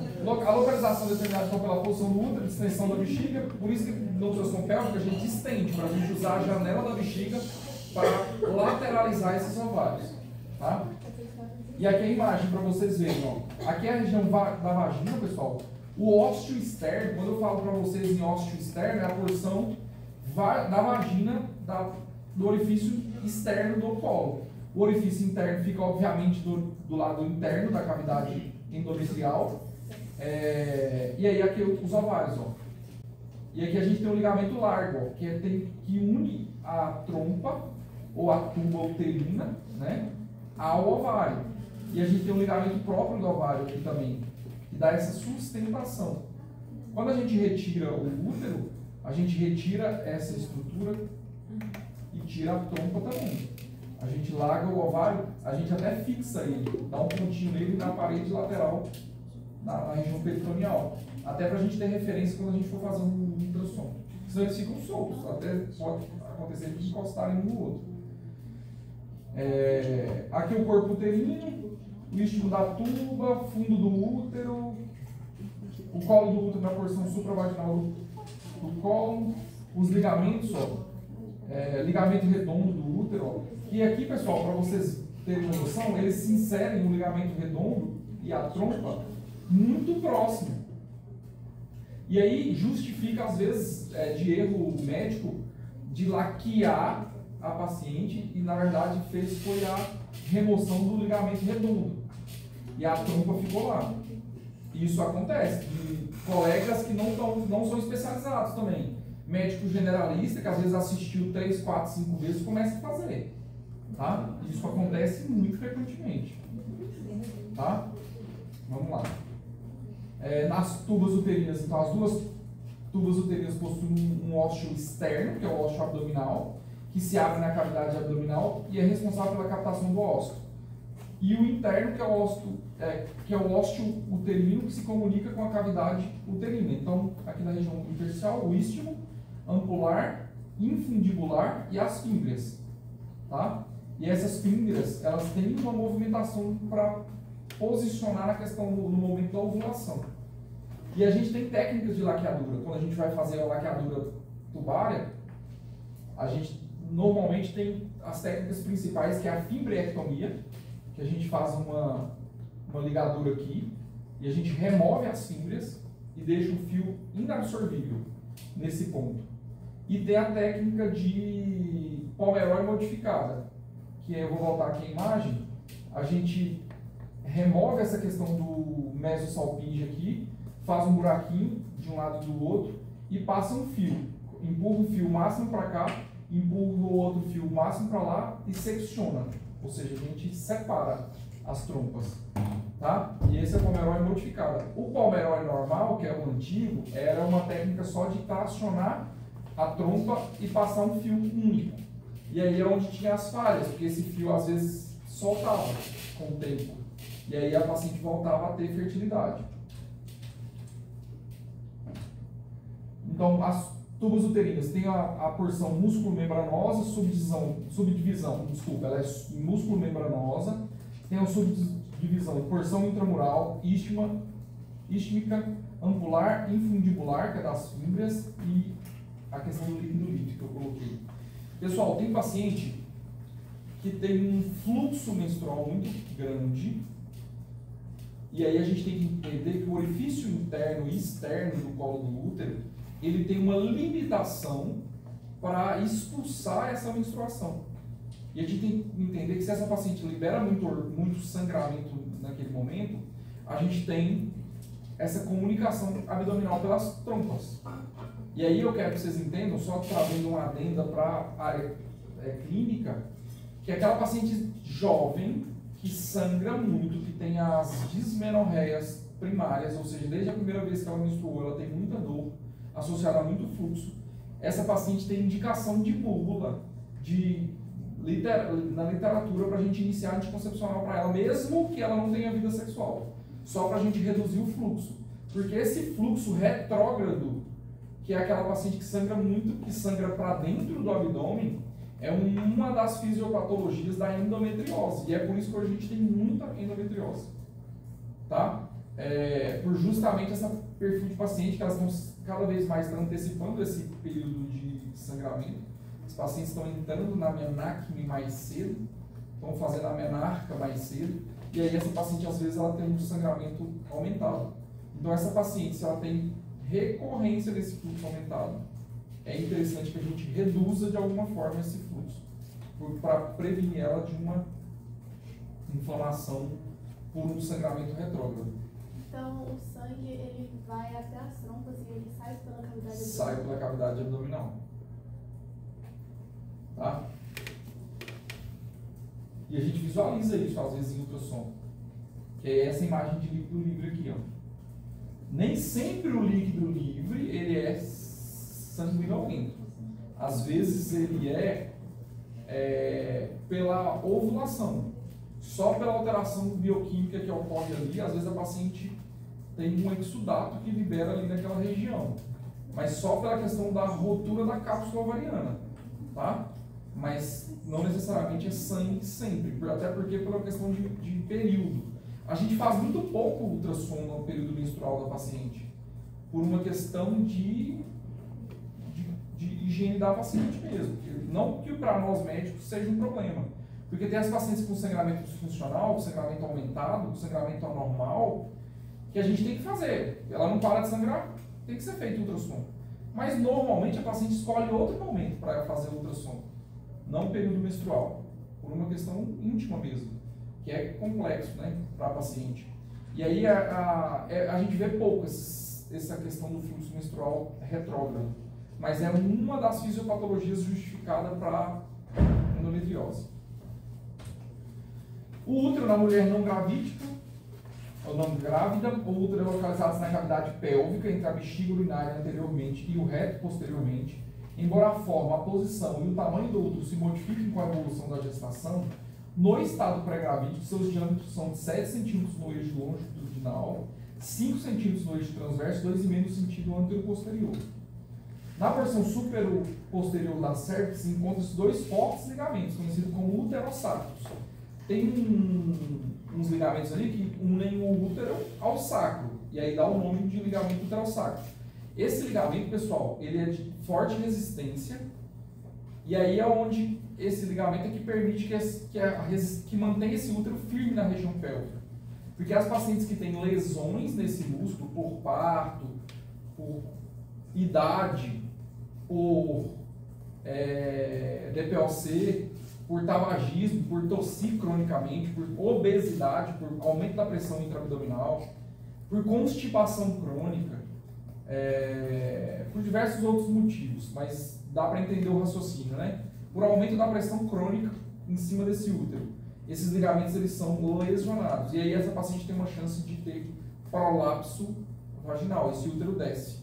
A localização determinada então pela posição do útero, extensão da bexiga. Por isso que no ultrassom pélvico a gente estende, para a gente usar a janela da bexiga para lateralizar esses ovários. Tá? E aqui a imagem para vocês verem. Ó. Aqui é a região da vagina, pessoal. O ósseo externo, quando eu falo para vocês em ósseo externo, é a porção da vagina do orifício externo do colo. O orifício interno fica, obviamente, do lado interno da cavidade endometrial. E aí aqui os ovários. Ó. E aqui a gente tem um ligamento largo, ó, que une a trompa, ou a tuba uterina, né, ao ovário. E a gente tem um ligamento próprio do ovário aqui também, que dá essa sustentação. Quando a gente retira o útero, a gente retira essa estrutura e tira a trompa também. A gente larga o ovário, a gente até fixa ele, dá um pontinho nele na parede lateral, na região peritoneal. Até para a gente ter referência quando a gente for fazer um ultrassom. Senão eles ficam soltos, até pode acontecer de encostarem um no outro. Aqui o corpo uterino, o istmo da tuba, fundo do útero, o colo do útero na porção supravaginal do colo, os ligamentos, ó, ligamento redondo do útero. Ó. E aqui, pessoal, para vocês terem uma noção, eles se inserem no ligamento redondo e a trompa muito próximo. E aí justifica, às vezes, de erro médico, de laquear a paciente e, na verdade, foi a remoção do ligamento redondo. E a trompa ficou lá. Isso acontece. E colegas que não são especializados também. Médico generalista, que às vezes assistiu 3, 4, 5 vezes, começa a fazer. Tá? Isso acontece muito frequentemente. Tá? Vamos lá. Nas tubas uterinas, então as duas tubas uterinas possuem um ósseo externo, que é o ósseo abdominal, que se abre na cavidade abdominal e é responsável pela captação do ósseo. E o interno, que é o ósseo uterino, que se comunica com a cavidade uterina. Então, aqui na região intersticial, o istmo, ampular, infundibular e as fímbrias. Tá? E essas fímbrias, elas têm uma movimentação para posicionar na questão no momento da ovulação. E a gente tem técnicas de laqueadura. Quando a gente vai fazer a laqueadura tubária, a gente normalmente tem as técnicas principais, que é a fimbriectomia, que a gente faz uma ligadura aqui, e a gente remove as fímbrias e deixa o fio inabsorvível nesse ponto. E tem a técnica de Pomeroy modificada, que eu vou voltar aqui a imagem, a gente remove essa questão do mesosalpinge aqui, faz um buraquinho de um lado e do outro e passa um fio. Empurra o fio o máximo para cá, empurra o outro fio o máximo para lá e secciona. Ou seja, a gente separa as trompas. Tá? E esse é o Pomeroy modificado. O Pomeroy normal, que é o antigo, era uma técnica só de tracionar a trompa e passar um fio único. E aí é onde tinha as falhas, porque esse fio às vezes soltava com o tempo. E aí a paciente voltava a ter fertilidade. Então, as tubas uterinas tem a porção músculo-membranosa, subdivisão, ela é músculo-membranosa, tem a subdivisão porção intramural, istmica, ampular, infundibular, que é das fímbrias, e a questão do líquido lítico que eu coloquei. Pessoal, tem paciente que tem um fluxo menstrual muito grande, e aí a gente tem que entender que o orifício interno e externo do colo do útero, ele tem uma limitação para expulsar essa menstruação. E a gente tem que entender que se essa paciente libera muito sangramento naquele momento, a gente tem essa comunicação abdominal pelas trompas. E aí eu quero que vocês entendam, só trazendo uma adenda para a área clínica, que é aquela paciente jovem que sangra muito, que tem as dismenorreias primárias, ou seja, desde a primeira vez que ela menstruou, ela tem muita dor, associada a muito fluxo. Essa paciente tem indicação de búbula na literatura para a gente iniciar anticoncepcional para ela, mesmo que ela não tenha vida sexual, só para a gente reduzir o fluxo. Porque esse fluxo retrógrado, que é aquela paciente que sangra muito, que sangra para dentro do abdômen, é uma das fisiopatologias da endometriose. E é por isso que hoje a gente tem muita endometriose. Tá? Por justamente esse perfil de paciente que elas estão cada vez mais antecipando esse período de sangramento. Os pacientes estão entrando na menarque mais cedo, estão fazendo a menarca mais cedo, e aí essa paciente às vezes ela tem um sangramento aumentado. Então essa paciente, se ela tem recorrência desse fluxo aumentado, é interessante que a gente reduza de alguma forma esse fluxo, para prevenir ela de uma inflamação por um sangramento retrógrado. Então, o sangue, ele vai até as trompas e ele sai pela cavidade abdominal? Sai pela cavidade abdominal. Tá? E a gente visualiza isso, às vezes, em ultrassom. Que é essa imagem de líquido livre aqui, ó. Nem sempre o líquido livre, ele é sanguinolento. Às vezes, ele é pela ovulação. Só pela alteração bioquímica que ocorre ali, às vezes a paciente tem um exudato que libera ali naquela região. Mas só pela questão da rotura da cápsula ovariana, tá? Mas não necessariamente é sangue sempre, até porque pela questão de período. A gente faz muito pouco ultrassom no período menstrual da paciente, por uma questão de higiene da paciente mesmo. Não que para nós médicos seja um problema. Porque tem as pacientes com sangramento disfuncional, sangramento aumentado, sangramento anormal, que a gente tem que fazer. Ela não para de sangrar, tem que ser feito ultrassom. Mas normalmente a paciente escolhe outro momento para fazer o ultrassom, não o período menstrual, por uma questão íntima mesmo, que é complexo, né, para a paciente. E aí a gente vê pouco essa questão do fluxo menstrual retrógrado, mas é uma das fisiopatologias justificadas para endometriose. O útero na mulher não gravídica, ou não grávida, o útero é localizado na cavidade pélvica, entre a bexiga urinária anteriormente e o reto posteriormente. Embora a forma, a posição e o tamanho do útero se modifiquem com a evolução da gestação, no estado pré-gravídico, seus diâmetros são de 7 cm no eixo longitudinal, 5 cm no eixo transverso e 2,5 no sentido antero-posterior. Na porção supero-posterior da cérvix encontram-se dois fortes ligamentos, conhecidos como uterosacros. Tem uns ligamentos ali que unem o útero ao sacro, e aí dá o nome de ligamento uterosacro. Esse ligamento, pessoal, ele é de forte resistência, e aí é onde esse ligamento é que permite que mantenha esse útero firme na região pélvica. Porque as pacientes que têm lesões nesse músculo, por parto, por idade, por DPOC, por tabagismo, por tossir cronicamente, por obesidade, por aumento da pressão intraabdominal, por constipação crônica, por diversos outros motivos, mas dá para entender o raciocínio, né? Por aumento da pressão crônica em cima desse útero. Esses ligamentos eles são lesionados, e aí essa paciente tem uma chance de ter prolapso vaginal, esse útero desce.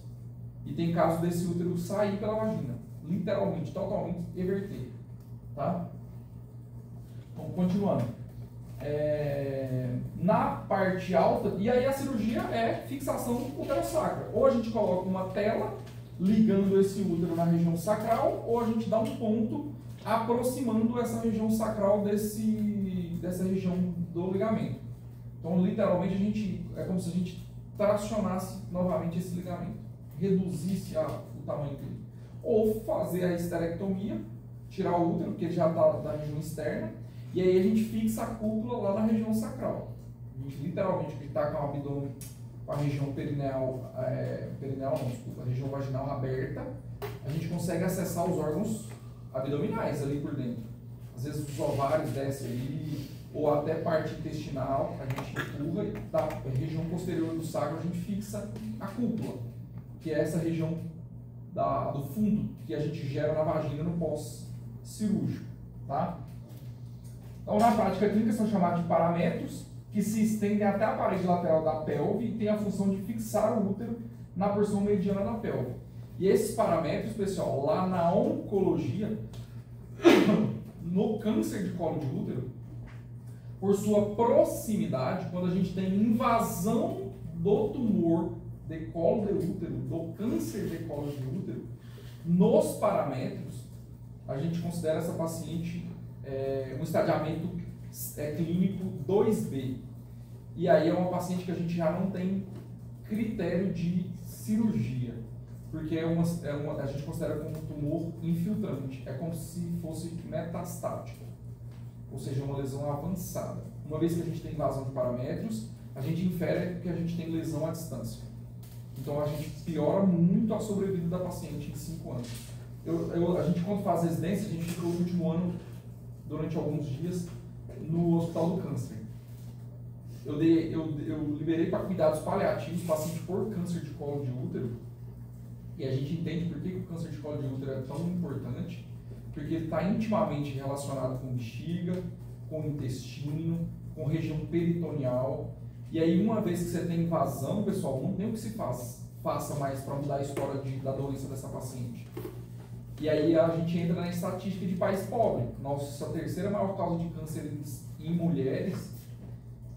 E tem casos desse útero sair pela vagina, literalmente, totalmente everter, tá? Então, continuando. Na parte alta, e aí a cirurgia é fixação uterosacra. Ou a gente coloca uma tela ligando esse útero na região sacral, ou a gente dá um ponto aproximando essa região sacral dessa região do ligamento. Então, literalmente, é como se a gente tracionasse novamente esse ligamento, reduzisse o tamanho dele. Ou fazer a esterectomia, tirar o útero, porque ele já está da região externa, e aí a gente fixa a cúpula lá na região sacral. A gente literalmente está com o abdômen, com a região perineal, a região vaginal aberta, a gente consegue acessar os órgãos abdominais ali por dentro. Às vezes os ovários descem ali, ou até parte intestinal, a gente empurra e da região posterior do sacro a gente fixa a cúpula, que é essa região do fundo que a gente gera na vagina no pós-cirúrgico, tá? Então, na prática clínica são chamados de parametros, que se estendem até a parede lateral da pelve e tem a função de fixar o útero na porção mediana da pelve. E esses parâmetros, pessoal, lá na oncologia, no câncer de colo de útero, por sua proximidade, quando a gente tem invasão do tumor de colo de útero, do câncer de colo de útero, nos parâmetros, a gente considera essa paciente um estadiamento clínico 2B. E aí é uma paciente que a gente já não tem critério de cirurgia, porque a gente considera como um tumor infiltrante, é como se fosse metastático, ou seja, uma lesão avançada. Uma vez que a gente tem invasão de parâmetros, a gente infere que a gente tem lesão à distância. Então a gente piora muito a sobrevida da paciente em 5 anos. A gente, quando faz residência, a gente ficou no último ano, durante alguns dias, no Hospital do Câncer. Eu liberei para cuidados paliativos paciente por câncer de colo de útero, e a gente entende por que o câncer de colo de útero é tão importante, porque ele está intimamente relacionado com bexiga, com intestino, com região peritoneal. E aí, uma vez que você tem invasão, pessoal, não tem o que se faça mais para mudar a história da doença dessa paciente. E aí a gente entra na estatística de país pobre. Nossa terceira maior causa de câncer em mulheres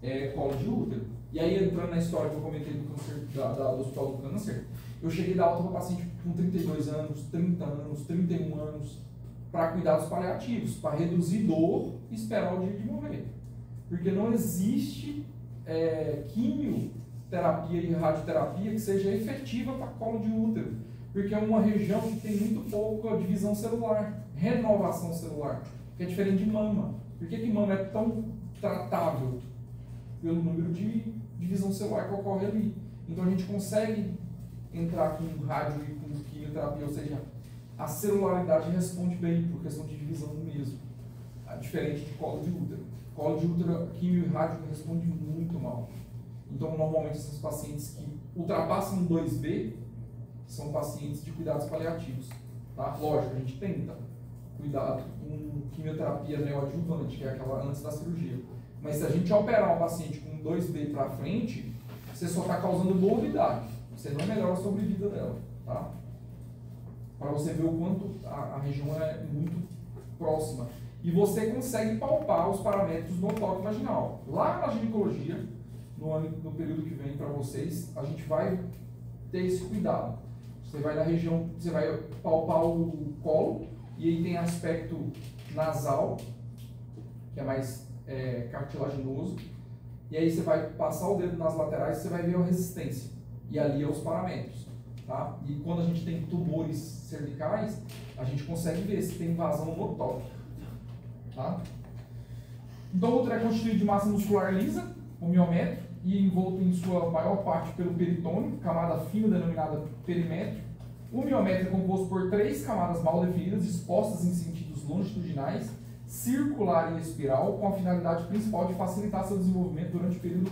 é colo de útero. E aí, entrando na história que eu comentei do câncer, do Hospital do Câncer, eu cheguei da alta para paciente com 32 anos, 30 anos, 31 anos, para cuidados paliativos, para reduzir dor e esperar o dia de morrer. Porque não existe quimioterapia e radioterapia que seja efetiva para colo de útero, porque é uma região que tem muito pouca divisão celular, renovação celular, que é diferente de mama. Por que mama é tão tratável? Pelo número de divisão celular que ocorre ali. Então a gente consegue entrar com rádio e com quimioterapia, ou seja, a celularidade responde bem por questão de divisão mesmo, diferente de colo de útero. Colo de útero, quimio e rádio responde muito mal. Então, normalmente, esses pacientes que ultrapassam o 2B são pacientes de cuidados paliativos. Tá? Lógico, a gente tenta cuidar com quimioterapia neoadjuvante, que é aquela antes da cirurgia. Mas se a gente operar um paciente com 2B para frente, você só está causando morbidade. Você não melhora a sobrevida dela. Tá? Para você ver o quanto a região é muito próxima. E você consegue palpar os parâmetros no toque vaginal. Lá na ginecologia, no período que vem para vocês, a gente vai ter esse cuidado. Você vai na região, você vai palpar o colo, e aí tem aspecto nasal, que é mais cartilaginoso, e aí você vai passar o dedo nas laterais e você vai ver a resistência. E ali é os parâmetros. Tá? E quando a gente tem tumores cervicais, a gente consegue ver se tem invasão no toque. Tá? Então, o útero é constituído de massa muscular lisa, o miométrio, e envolto em sua maior parte pelo peritônio, camada fina denominada perimétrio. O miométrio é composto por 3 camadas mal definidas, dispostas em sentidos longitudinais, circular e espiral, com a finalidade principal de facilitar seu desenvolvimento durante o período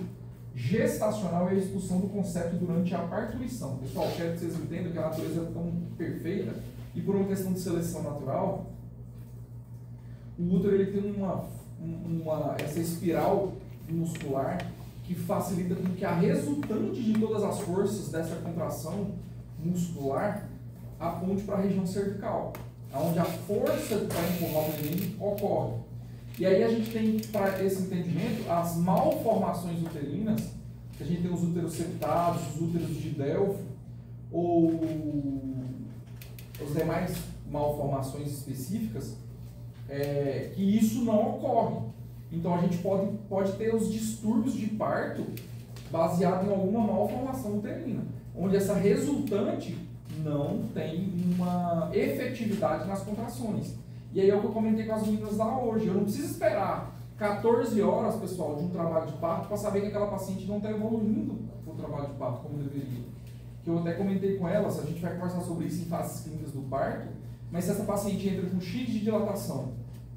gestacional e a expulsão do concepto durante a parturição. Pessoal, quero que vocês entendam que a natureza é tão perfeita e por uma questão de seleção natural, o útero ele tem essa espiral muscular que facilita com que a resultante de todas as forças dessa contração muscular aponte para a região cervical, onde a força para empurrar o neném ocorre. E aí a gente tem, para esse entendimento, as malformações uterinas, que a gente tem os úteros septados, os úteros de Delfo, ou os demais malformações específicas, que isso não ocorre. Então a gente pode ter os distúrbios de parto baseado em alguma malformação uterina, onde essa resultante não tem uma efetividade nas contrações. E aí é o que eu comentei com as meninas lá hoje. Eu não preciso esperar 14 horas, pessoal, de um trabalho de parto para saber que aquela paciente não está evoluindo para o trabalho de parto como deveria. Que eu até comentei com elas, a gente vai conversar sobre isso em fases clínicas do parto, mas se essa paciente entra com X de dilatação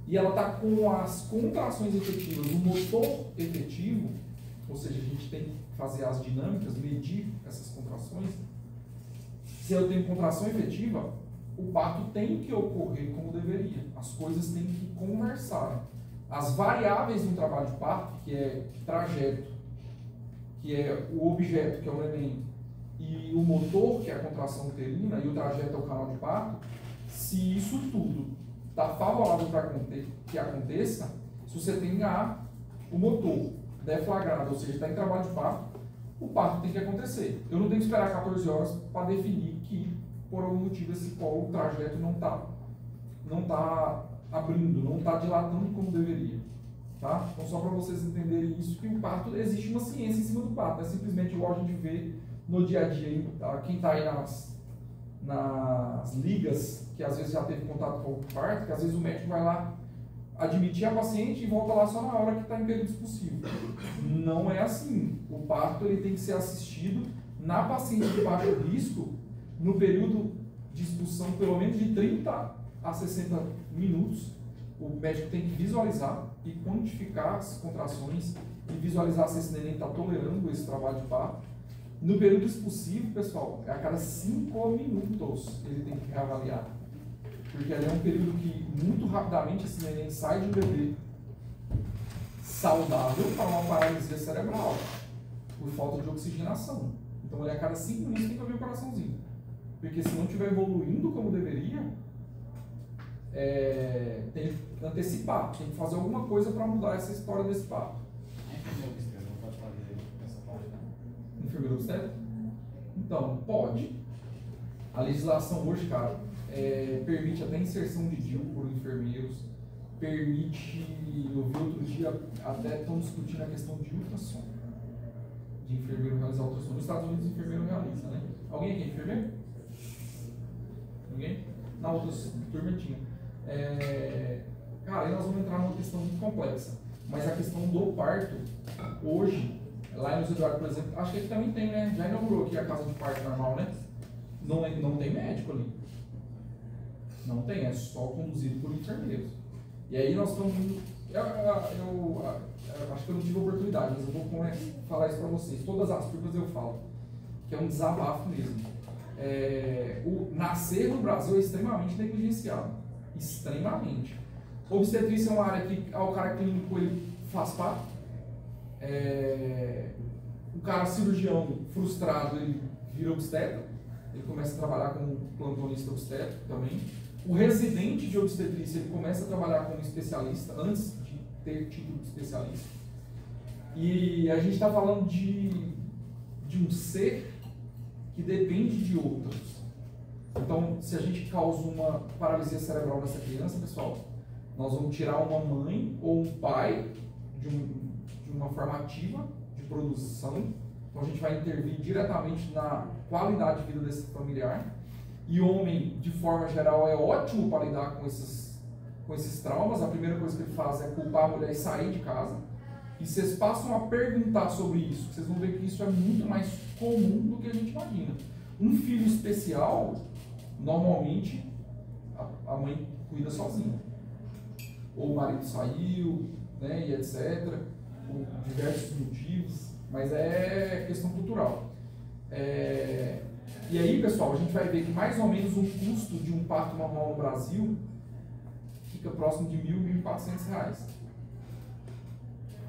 e ela está com as contrações efetivas, o motor efetivo, ou seja, a gente tem que fazer as dinâmicas, medir essas contrações. Se eu tenho contração efetiva, o parto tem que ocorrer como deveria. As coisas têm que conversar. As variáveis no trabalho de parto, que é trajeto, que é o objeto, que é o neném, e o motor, que é a contração uterina, e o trajeto é o canal de parto, se isso tudo está favorável para que aconteça, se você tem o motor deflagrado, ou seja, está em trabalho de parto, o parto tem que acontecer. Eu não tenho que esperar 14 horas para definir que, por algum motivo, esse polo, o trajeto não tá abrindo, não está dilatando como deveria. Tá? Então, só para vocês entenderem isso, que o parto, existe uma ciência em cima do parto, não é simplesmente igual a gente vê no dia a dia. Tá? Quem está aí nas ligas, que às vezes já teve contato com o parto, que às vezes o médico vai lá admitir a paciente e volta lá só na hora que está em período expulsivo. Não é assim. O parto ele tem que ser assistido na paciente de baixo risco, no período de expulsão, pelo menos de 30 a 60 minutos. O médico tem que visualizar e quantificar as contrações e visualizar se esse neném está tolerando esse trabalho de parto. No período expulsivo, pessoal, a cada 5 minutos ele tem que reavaliar. Porque ali é um período que, muito rapidamente, esse neném sai de um bebê saudável para uma paralisia cerebral, por falta de oxigenação. Então, ele a cada 5 minutos tem que ouvir o coraçãozinho. Porque se não estiver evoluindo como deveria, tem que antecipar, tem que fazer alguma coisa para mudar essa história desse parto. Não pode fazer essa parte, não? Enfermeiro obstétrico? Então, pode. A legislação hoje, cara, permite até inserção de DIU por enfermeiros, permite, eu vi outro dia, até estão discutindo a questão de ultrassom, de enfermeiro realizar ultrassom. Nos Estados Unidos, o enfermeiro realiza, né? Alguém aqui é enfermeiro? Ninguém? Na outra turma tinha. Cara, aí nós vamos entrar numa questão muito complexa, mas a questão do parto, hoje, lá em Luiz Eduardo, por exemplo, acho que aqui também tem, né? Já inaugurou aqui a casa de parto normal, né? Não tem médico ali. Não tem, é só conduzido por enfermeiros. E aí nós estamos indo. Eu acho que eu não tive oportunidade, mas eu vou falar isso para vocês. Todas as turmas eu falo, que é um desabafo mesmo. O nascer no Brasil é extremamente negligenciado. Extremamente. Obstetrícia é uma área que o cara clínico ele faz parte. O cara cirurgião frustrado, ele vira obstetra. Ele começa a trabalhar como plantonista obstétrico também. O residente de obstetrícia, ele começa a trabalhar como especialista, antes de ter título de especialista. E a gente está falando de um ser que depende de outros. Então, se a gente causa uma paralisia cerebral nessa criança, pessoal, nós vamos tirar uma mãe ou um pai de uma formativa de produção. Então, a gente vai intervir diretamente na qualidade de vida desse familiar. E homem, de forma geral, é ótimo para lidar com esses traumas. A primeira coisa que ele faz é culpar a mulher e sair de casa. E vocês passam a perguntar sobre isso, vocês vão ver que isso é muito mais comum do que a gente imagina. Um filho especial, normalmente, a mãe cuida sozinha. ou o marido saiu, né, e etc., por diversos motivos, mas é questão cultural. E aí, pessoal, a gente vai ver que mais ou menos o custo de um parto normal no Brasil fica próximo de R$ 1.000, R$ 1.400.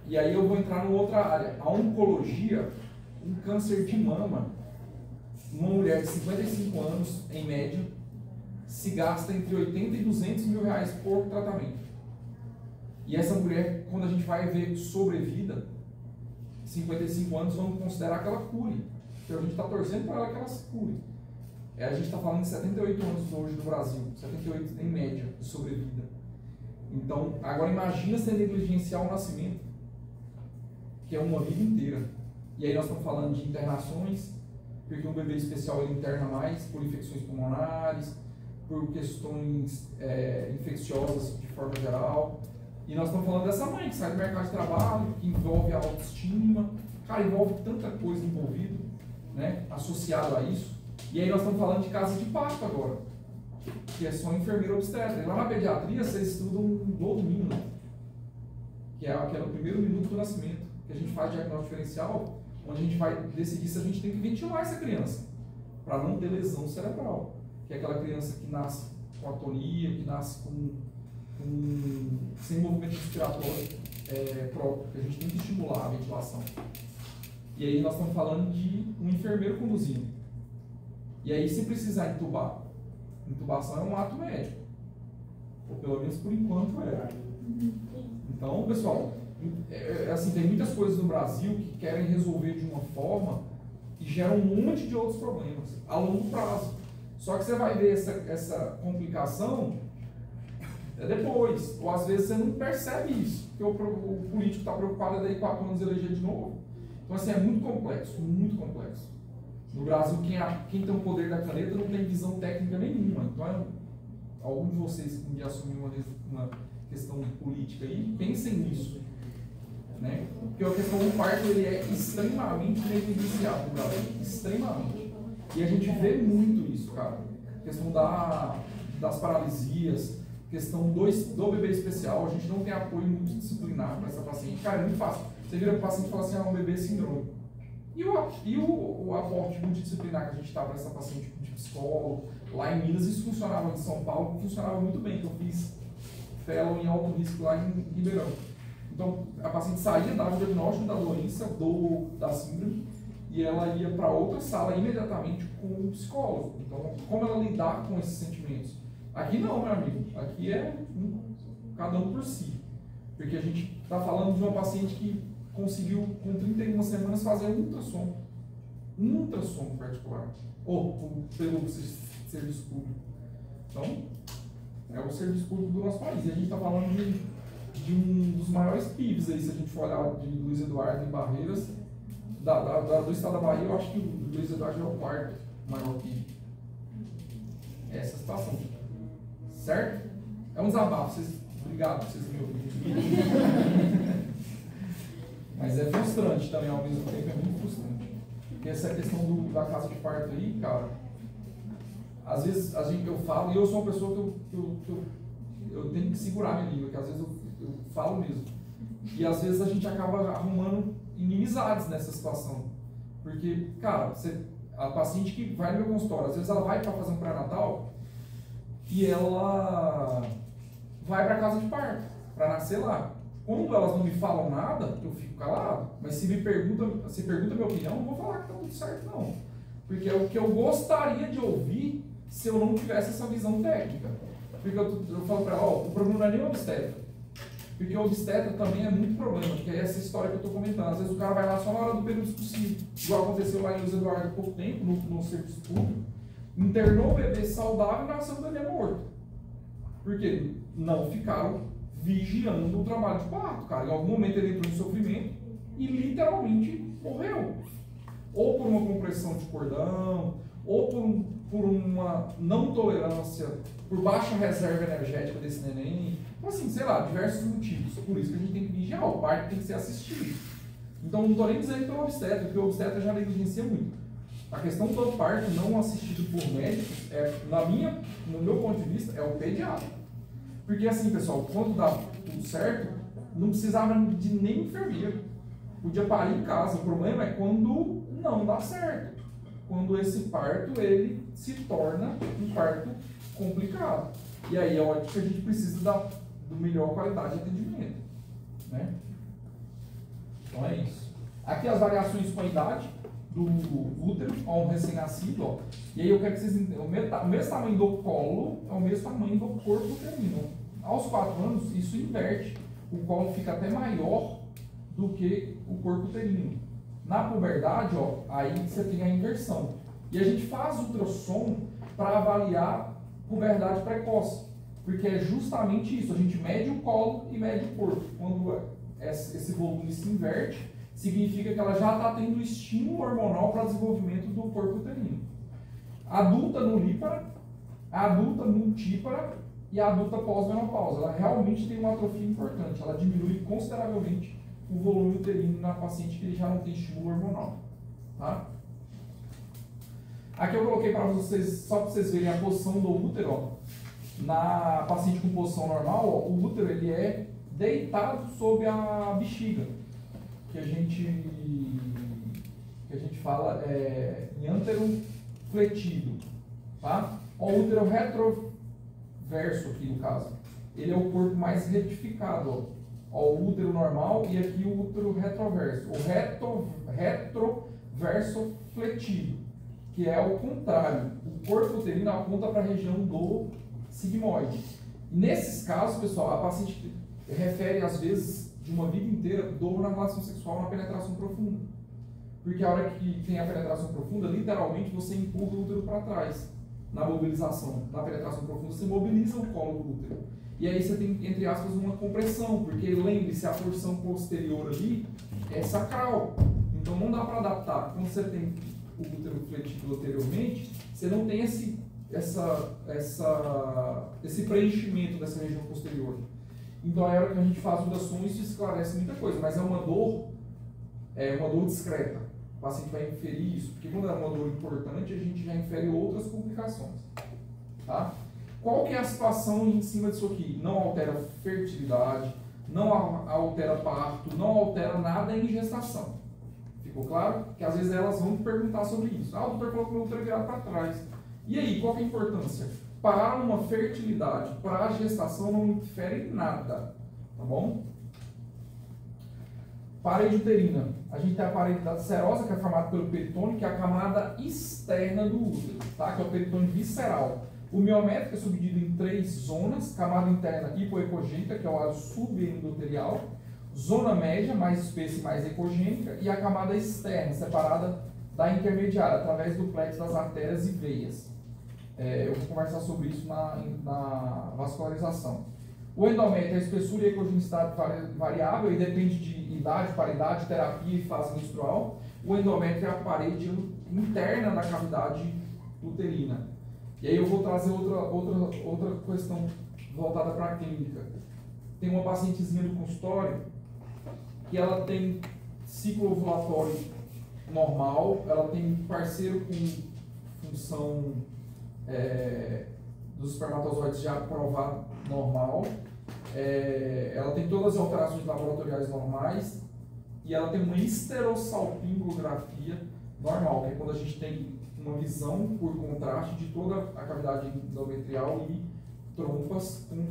E aí eu vou entrar numa outra área. A oncologia, um câncer de mama, uma mulher de 55 anos, em média, se gasta entre 80 e 200 mil reais por tratamento. E essa mulher, quando a gente vai ver sobrevida, 55 anos, vamos considerar que ela cure. Então a gente está torcendo para ela que ela se cure. A gente está falando de 78 anos hoje no Brasil, 78 em média de sobrevida. Então, agora imagina se negligenciar o nascimento, que é uma vida inteira. E aí nós estamos falando de internações, porque um bebê especial ele interna mais por infecções pulmonares, por questões infecciosas de forma geral. E nós estamos falando dessa mãe que sai do mercado de trabalho, que envolve a autoestima, cara, envolve tanta coisa envolvida, né, associado a isso. E aí nós estamos falando de casa de parto agora, que é só enfermeira obstetra. E lá na pediatria vocês estudam um doutorino, que é o primeiro minuto do nascimento, que a gente faz diagnóstico diferencial, onde a gente vai decidir se a gente tem que ventilar essa criança, para não ter lesão cerebral, que é aquela criança que nasce com atonia, que nasce sem movimento respiratório próprio, que a gente tem que estimular a ventilação. E aí nós estamos falando de um enfermeiro conduzindo. E aí, se precisar intubar, intubação é um ato médico, ou pelo menos por enquanto é. Então, pessoal, assim, tem muitas coisas no Brasil que querem resolver de uma forma e geram um monte de outros problemas a longo prazo. Só que você vai ver essa complicação depois, ou às vezes você não percebe isso, porque o político está preocupado daí 4 anos eleger de novo. Então, assim, é muito complexo, muito complexo. No Brasil, quem tem o poder da caneta não tem visão técnica nenhuma. Então, algum de vocês que um dia assumir uma questão política aí, pensem nisso. Né? Porque a questão do parto ele é extremamente negligenciado no Brasil, extremamente. E a gente vê muito isso, cara. A questão das paralisias, questão do bebê especial, a gente não tem apoio multidisciplinar para essa paciente. Cara, é muito fácil. Você vira para o paciente e fala assim, um bebê síndrome. E o aporte multidisciplinar que a gente está para essa paciente de psicólogo, lá em Minas, isso funcionava em São Paulo, funcionava muito bem, que eu fiz fellow em alto risco lá em Ribeirão. Então, a paciente saía, dava o diagnóstico da doença, da síndrome, e ela ia para outra sala imediatamente com o psicólogo. Então, como ela lidar com esses sentimentos? Aqui não, meu amigo. Aqui é cada um por si. Porque a gente está falando de uma paciente que conseguiu, com 31 semanas, fazer um ultrassom particular. Ou pelo serviço público. Então, é o serviço público do nosso país. E a gente está falando de um dos maiores PIBs aí, se a gente for olhar de Luiz Eduardo em Barreiras, do estado da Bahia, eu acho que o Luiz Eduardo é o 4º maior PIB. Essa situação. Certo? É um desabafo. Obrigado por vocês me ouvirem. Mas é frustrante também, ao mesmo tempo, é muito frustrante. Porque essa questão da casa de parto aí, cara, às vezes eu falo, e eu sou uma pessoa que eu tenho que segurar minha língua, que às vezes eu falo mesmo. E às vezes a gente acaba arrumando inimizades nessa situação. Porque, cara, a paciente que vai no meu consultório, às vezes ela vai para fazer um pré-natal e ela vai para casa de parto, para nascer lá. Quando elas não me falam nada, eu fico calado. Mas se pergunta minha opinião, eu não vou falar que tá tudo certo, não. Porque é o que eu gostaria de ouvir se eu não tivesse essa visão técnica. Porque eu falo para ela, o problema não é nem o obstetra. Porque o obstetra também é muito problema, porque é essa história que eu estou comentando. Às vezes o cara vai lá só na hora do período discursivo, igual aconteceu lá em Luiz Eduardo há pouco tempo, no serviço público, internou o bebê saudável e nasceu o bebê morto. Porque não ficaram vigiando o trabalho de parto, cara. Em algum momento ele entrou em sofrimento e literalmente morreu. Ou por uma compressão de cordão, ou por uma não tolerância, por baixa reserva energética desse neném. Então, assim, sei lá, diversos motivos. Por isso que a gente tem que vigiar, o parto tem que ser assistido. Então, não estou nem dizendo pelo obstetra, porque o obstetra já negligencia muito. A questão do parto não assistido por médicos, no meu ponto de vista, é o pediatra. Porque assim, pessoal, quando certo, não precisava de nem enfermeiro. Podia parir em casa. O problema é quando não dá certo. Quando esse parto ele se torna um parto complicado. E aí é óbvio que a gente precisa do melhor qualidade de atendimento, né? Então é isso. Aqui as variações com a idade do útero a um recém-nascido, ó. E aí eu quero que vocês entendam, o mesmo tamanho do colo é o mesmo tamanho do corpo uterino. Aos 4 anos, isso inverte. O colo fica até maior do que o corpo uterino. Na puberdade, ó, aí você tem a inversão. E a gente faz ultrassom para avaliar puberdade precoce. Porque é justamente isso, a gente mede o colo e mede o corpo. Quando esse volume se inverte, significa que ela já está tendo estímulo hormonal para desenvolvimento do corpo uterino. Adulta nulípara, adulta multípara e adulta pós-menopausa. Ela realmente tem uma atrofia importante, ela diminui consideravelmente o volume uterino na paciente que já não tem estímulo hormonal. Tá? Aqui eu coloquei para vocês, só para vocês verem a posição do útero. Ó. Na paciente com posição normal, ó, o útero ele é deitado sobre a bexiga, que a gente fala em antero fletido, tá? Ó, o útero retroverso aqui no caso, ele é o corpo mais retificado, ó, o útero normal e aqui o útero retroverso, o retroverso fletido, que é o contrário, o corpo uterino aponta para a região do sigmoide. Nesses casos, pessoal, a paciente refere às vezes de uma vida inteira dor na relação sexual na penetração profunda. Porque a hora que tem a penetração profunda, literalmente você empurra o útero para trás. Na mobilização, na penetração profunda, você mobiliza o colo do útero. E aí você tem, entre aspas, uma compressão, porque lembre-se, a porção posterior ali é sacral. Então não dá para adaptar. Quando você tem o útero fletido anteriormente, você não tem esse preenchimento dessa região posterior. Então é hora que a gente faz ultrassom e isso esclarece muita coisa, mas é uma dor discreta. O paciente vai inferir isso, porque quando é uma dor importante, a gente já infere outras complicações. Tá? Qual que é a situação em cima disso aqui? Não altera fertilidade, não altera parto, não altera nada em gestação. Ficou claro? Que às vezes elas vão perguntar sobre isso. Ah, o doutor falou que o meu útero é virado para trás. E aí, qual que é a importância? Para uma fertilidade, para a gestação, não interfere em nada, tá bom? Parede uterina. A gente tem a parede da serosa, que é formada pelo peritônio, que é a camada externa do útero, tá? Que é o peritônio visceral. O miométrico é subdividido em 3 zonas: camada interna hipoecogênica, que é o lado subendothelial, zona média, mais espessa e mais ecogênica, e a camada externa, separada da intermediária, através do plexo das artérias e veias. Eu vou conversar sobre isso na vascularização. O endométrio é a espessura e ecogenicidade variável e depende de idade, paridade, terapia e fase menstrual. O endométrio é a parede interna da cavidade uterina. E aí eu vou trazer outra questão voltada para a clínica. Tem uma pacientezinha do consultório que ela tem ciclo ovulatório normal, ela tem parceiro com função dos espermatozoides já provado normal, ela tem todas as alterações laboratoriais normais e ela tem uma esterossalpingografia normal, que é quando a gente tem uma visão por contraste de toda a cavidade endometrial e trompas com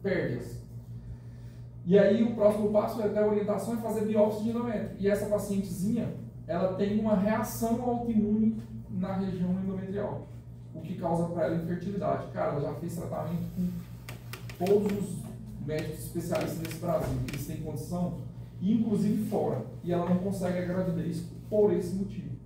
pérdias. E aí o próximo passo da orientação é fazer biópsia de endométrio. E essa pacientezinha, ela tem uma reação autoimune na região endometrial, o que causa para ela infertilidade. Cara, ela já fez tratamento com todos os médicos especialistas nesse Brasil, que eles têm condição, inclusive fora, e ela não consegue a gravidez por esse motivo.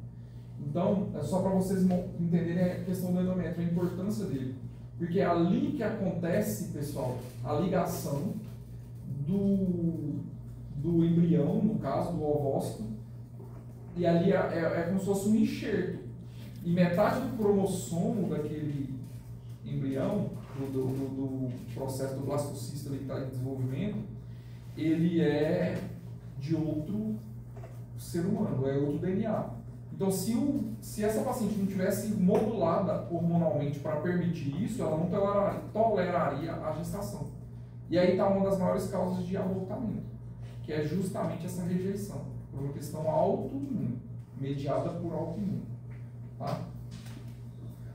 Então, é só para vocês entenderem a questão do endométrio, a importância dele. Porque é ali que acontece, pessoal, a ligação do embrião, no caso, do ovócito, e ali é como se fosse um enxerto. E metade do cromossomo daquele embrião, do processo do blastocisto que está em desenvolvimento, ele é de outro ser humano, é outro DNA. Então, se essa paciente não tivesse modulada hormonalmente para permitir isso, ela não toleraria a gestação. E aí está uma das maiores causas de abortamento, que é justamente essa rejeição, por uma questão autoimune, mediada por autoimune. Tá?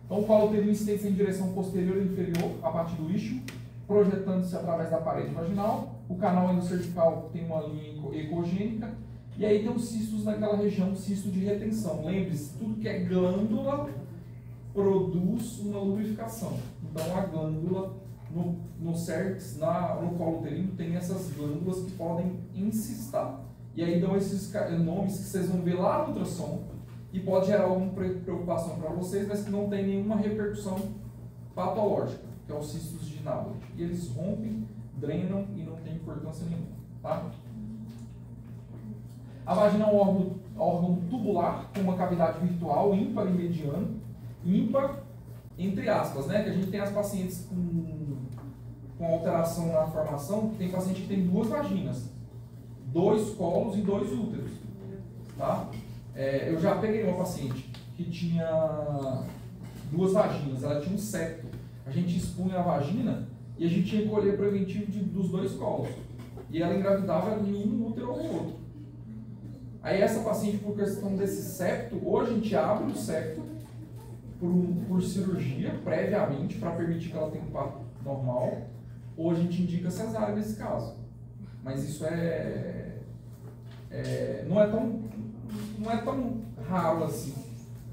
Então o colo uterino estende-se em direção posterior e inferior, a partir do isquio, projetando-se através da parede vaginal. O canal endocervical tem uma linha ecogênica. E aí tem os cistos naquela região, cisto de retenção. Lembre-se, tudo que é glândula produz uma lubrificação. Então a glândula no cérvix, no colo uterino, tem essas glândulas que podem encistar. E aí dão esses nomes que vocês vão ver lá no ultrassom e pode gerar alguma preocupação para vocês, mas que não tem nenhuma repercussão patológica, que é os cistos de Naudin. E eles rompem, drenam e não tem importância nenhuma. Tá? A vagina é um órgão tubular com uma cavidade virtual, ímpar e mediano. Ímpar, entre aspas, né? Que a gente tem as pacientes com alteração na formação, tem paciente que tem 2 vaginas, 2 colos e 2 úteros. Tá? Eu já peguei uma paciente que tinha 2 vaginas, ela tinha um septo. A gente expunha a vagina e a gente tinha que colher preventivo dos 2 colos. E ela engravidava em um útero ou no outro. Aí essa paciente, por questão desse septo, hoje a gente abre o septo por cirurgia, previamente, para permitir que ela tenha um parto normal, ou a gente indica cesárea nesse caso. Mas isso não é tão raro assim,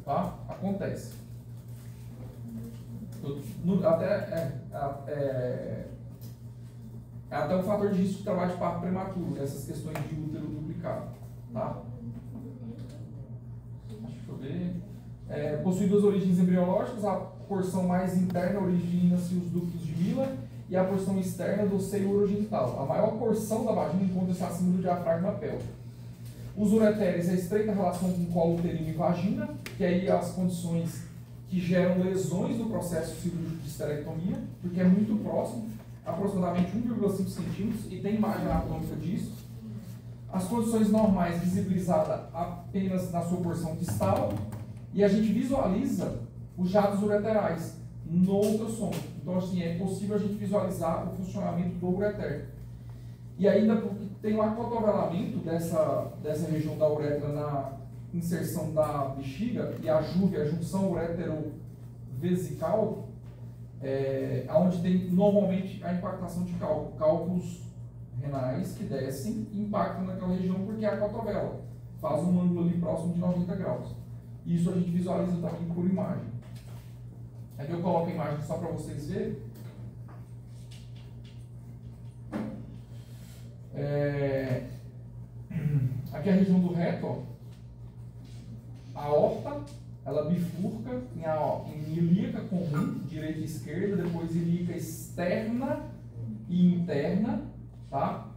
tá? Acontece. É até um fator de risco de trabalho de parto prematuro, essas questões de útero duplicado. Tá? Deixa eu ver. Possui 2 origens embriológicas, a porção mais interna origina-se os ductos de Miller e a porção externa do seio urogenital. A maior porção da vagina encontra-se acima do diafragma pélvico. Os ureteres, a estreita relação com colo uterino e vagina, que aí as condições que geram lesões no processo cirúrgico de esterectomia, porque é muito próximo, aproximadamente 1,5 centímetros, e tem imagem anatômica disso. As condições normais visibilizadas apenas na sua porção distal, e a gente visualiza os jatos ureterais no ultrassom. Então, assim, é possível a gente visualizar o funcionamento do ureter. E ainda porque tem o acotovelamento dessa região da uretra na inserção da bexiga e a junção uretero-vesical, onde tem normalmente a impactação de cálculos renais que descem e impactam naquela região porque é a cotovela faz um ângulo ali próximo de 90 graus. Isso a gente visualiza também por imagem. Aqui eu coloco a imagem só para vocês verem. Aqui é a região do reto, ó. A aorta, ela bifurca em ilíaca comum, direita e esquerda, depois ilíaca externa e interna, tá?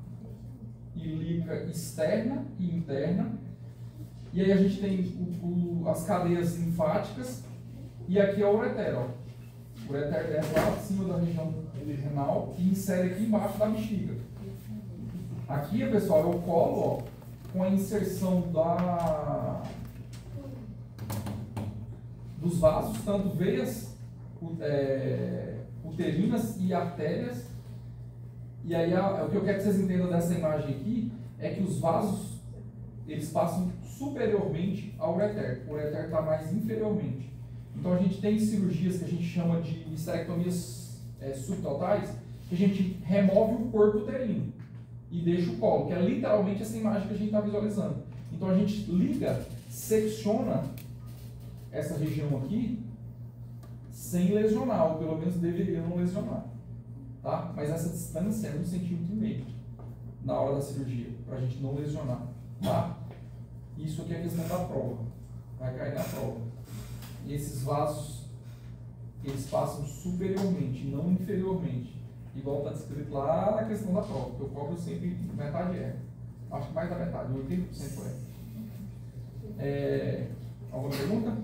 Ilíaca externa e interna. E aí a gente tem as cadeias linfáticas e aqui é o ureter, ó. O ureter desce lá acima da região renal e insere aqui embaixo da bexiga. Aqui, pessoal, é o colo, ó, com a inserção dos vasos, tanto veias uterinas e artérias. E aí, o que eu quero que vocês entendam dessa imagem aqui é que os vasos, eles passam superiormente ao ureter. O ureter está mais inferiormente. Então, a gente tem cirurgias que a gente chama de esterectomias subtotais, que a gente remove o corpo uterino e deixa o colo, que é literalmente essa imagem que a gente está visualizando. Então, a gente liga, secciona essa região aqui sem lesionar, ou pelo menos deveria não lesionar. Tá? Mas essa distância é 1,5 cm na hora da cirurgia, para a gente não lesionar. Tá? Isso aqui é a questão da prova. Vai cair na prova. E esses vasos, eles passam superiormente, não inferiormente. Igual está descrito lá na questão da prova, que eu cobro sempre metade acho que mais da metade, 80% Alguma pergunta?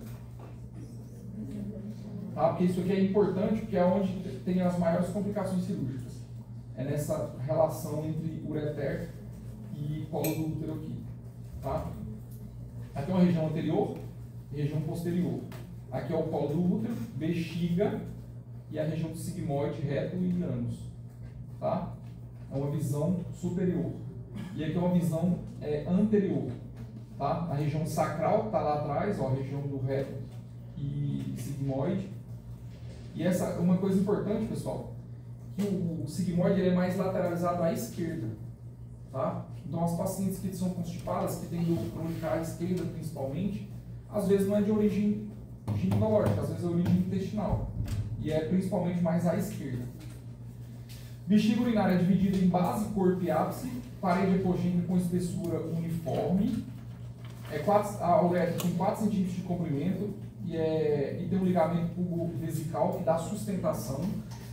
Tá? Porque isso aqui é importante, porque é onde tem as maiores complicações cirúrgicas. É nessa relação entre ureter e colo do útero aqui. Tá? Aqui é uma região anterior e região posterior. Aqui é o colo do útero, bexiga e a região do sigmoide, reto e ânus. Tá? É uma visão superior. E aqui é uma visão anterior. Tá? A região sacral está lá atrás, ó, a região do reto e sigmoide. E essa uma coisa importante, pessoal, que o sigmoide ele é mais lateralizado à esquerda. Tá? Então, as pacientes que são constipadas, que têm dor crônica à esquerda principalmente, às vezes não é de origem ginecológica, às vezes é origem intestinal. E é principalmente mais à esquerda. Bexiga urinária é dividida em base, corpo e ápice, parede epogênica com espessura uniforme. A uretra tem 4 cm de comprimento e tem um ligamento pubo-vesical que dá sustentação.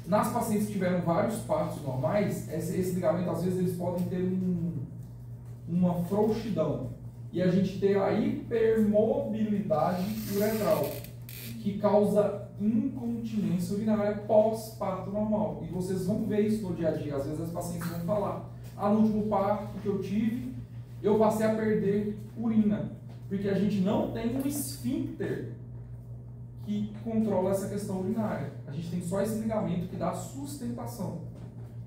Nas pacientes que tiveram vários partos normais, esse ligamento, às vezes, eles podem ter uma frouxidão. E a gente tem a hipermobilidade uretral, que causa incontinência urinária pós-parto normal. E vocês vão ver isso no dia a dia. Às vezes as pacientes vão falar: no último parto que eu tive, eu passei a perder urina. Porque a gente não tem um esfíncter que controla essa questão urinária. A gente tem só esse ligamento que dá sustentação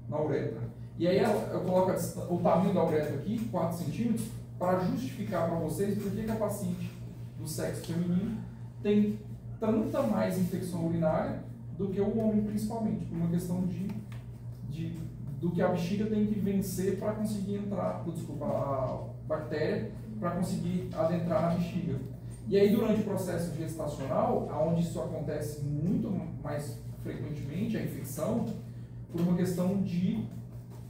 na uretra. E aí eu coloco o tamanho da uretra aqui, 4 centímetros, para justificar para vocês por que a paciente do sexo feminino tem tanta mais infecção urinária do que o homem, principalmente, por uma questão do que a bexiga tem que vencer para conseguir entrar, a bactéria, para conseguir adentrar na bexiga. E aí, durante o processo gestacional, onde isso acontece muito mais frequentemente, a infecção, por uma questão de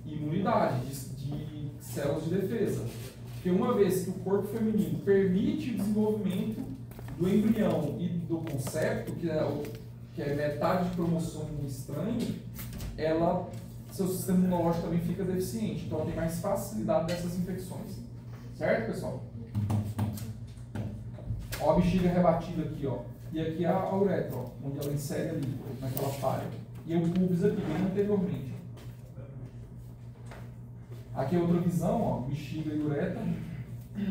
imunidade, de células de defesa. Porque uma vez que o corpo feminino permite o desenvolvimento do embrião e do concepto, que é metade de cromossomo estranho, seu sistema imunológico também fica deficiente. Então ela tem mais facilidade dessas infecções. Certo, pessoal? Ó, a bexiga rebatida aqui, ó. E aqui a uretra, ó, onde ela insere ali, naquela falha. E o pubis aqui, bem anteriormente. Aqui é outra visão, ó, bexiga e uretra.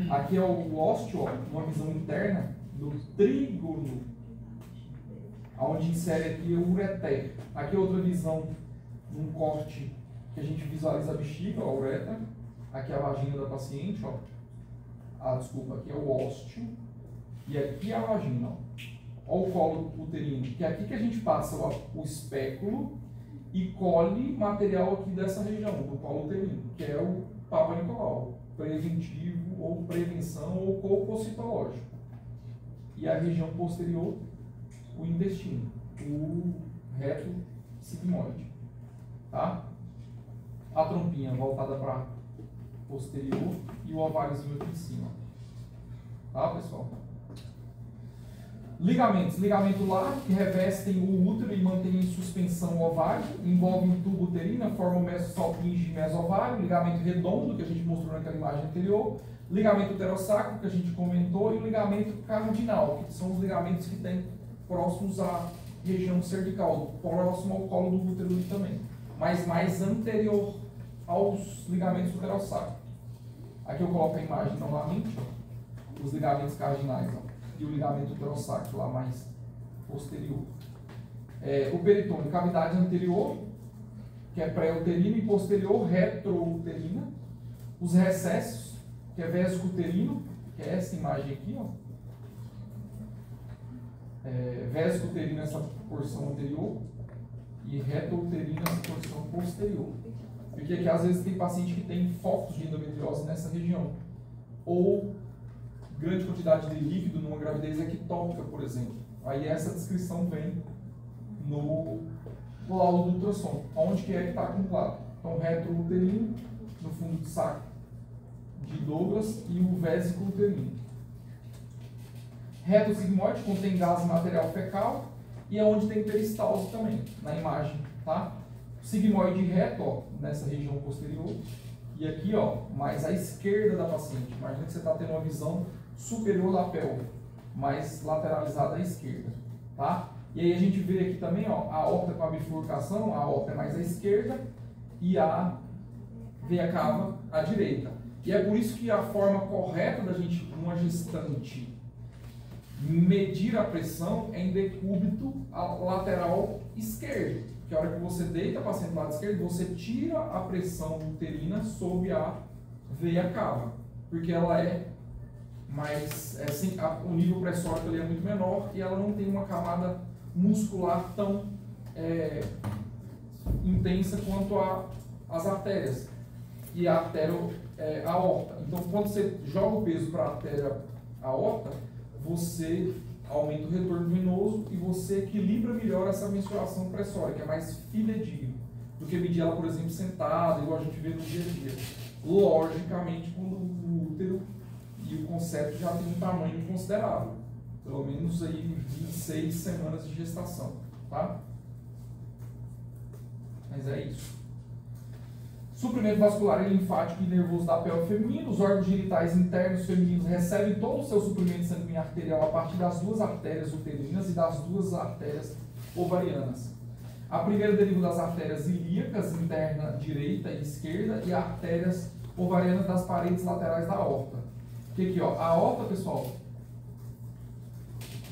Aqui é o ósteo, ó, uma visão interna do trígono, onde insere aqui o ureter. Aqui é outra visão, um corte que a gente visualiza a bexiga, ó, a uretra. Aqui é a vagina da paciente, ó. Aqui é o ósteo. E aqui é a vagina, ó. Ó o colo uterino, que é aqui que a gente passa o espéculo e colhe material aqui dessa região, do colo uterino, que é o Papa Nicolau, preventivo, ou prevenção, ou colpocitológico. E a região posterior, o intestino, o reto sigmoide, tá? A trompinha voltada para posterior e o ováriozinho aqui em cima, tá, pessoal? Ligamentos. Ligamento largo, que revestem o útero e mantêm em suspensão o ovário, envolvem o tubo uterino, formam o mesosalpinge e mesovário. Ligamento redondo, que a gente mostrou naquela imagem anterior. Ligamento uterosacro, que a gente comentou. E o ligamento cardinal, que são os ligamentos que têm próximos à região cervical, próximo ao colo do útero também, mas mais anterior aos ligamentos uterosacros. Aqui eu coloco a imagem novamente, ó, os ligamentos cardinais, ó, e o ligamento uterosacro lá mais posterior. O peritônio, cavidade anterior, que é pré-uterina, e posterior, retrouterina. Os recessos, que é vésico-uterino, que é essa imagem aqui, ó. Vésico-uterino essa porção anterior e retrouterino essa porção posterior. Porque aqui às vezes tem paciente que tem focos de endometriose nessa região. Ou grande quantidade de líquido numa gravidez ectópica, por exemplo. Aí essa descrição vem no laudo do ultrassom. Onde que é que está acumulado? Então, retrouterino, no fundo do saco de Douglas, e o vésico uterino. Reto sigmoide contém gás e material fecal, e é onde tem peristalse também, na imagem, tá? Sigmoide reto, ó, nessa região posterior, e aqui, ó, mais à esquerda da paciente. Imagina que você está tendo uma visão superior da pelve, mais lateralizada à esquerda, tá? E aí a gente vê aqui também, ó, a aorta com a bifurcação, a aorta é mais à esquerda e a veia cava à direita. E é por isso que a forma correta da gente, numa gestante, medir a pressão é em decúbito lateral esquerdo, que a hora que você deita a paciente do lado esquerdo, você tira a pressão uterina sob a veia cava, porque ela é mais, o nível pressórico ali é muito menor e ela não tem uma camada muscular tão intensa quanto as artérias e a artéria aorta. Então, quando você joga o peso para a artéria aorta, você aumenta o retorno venoso e você equilibra melhor essa mensuração pressórica, é mais fidedigno do que medir ela, por exemplo, sentada, igual a gente vê no dia a dia. Logicamente, quando o útero e o concepto já tem um tamanho considerável, pelo menos aí 26 semanas de gestação, tá? Mas é isso. Suprimento vascular e linfático e nervoso da pelve feminina. Os órgãos genitais internos femininos recebem todo o seu suprimento sanguíneo arterial a partir das duas artérias uterinas e das duas artérias ovarianas. A primeira deriva das artérias ilíacas, interna direita e esquerda, e artérias ovarianas das paredes laterais da aorta. Aqui, ó, a aorta, pessoal,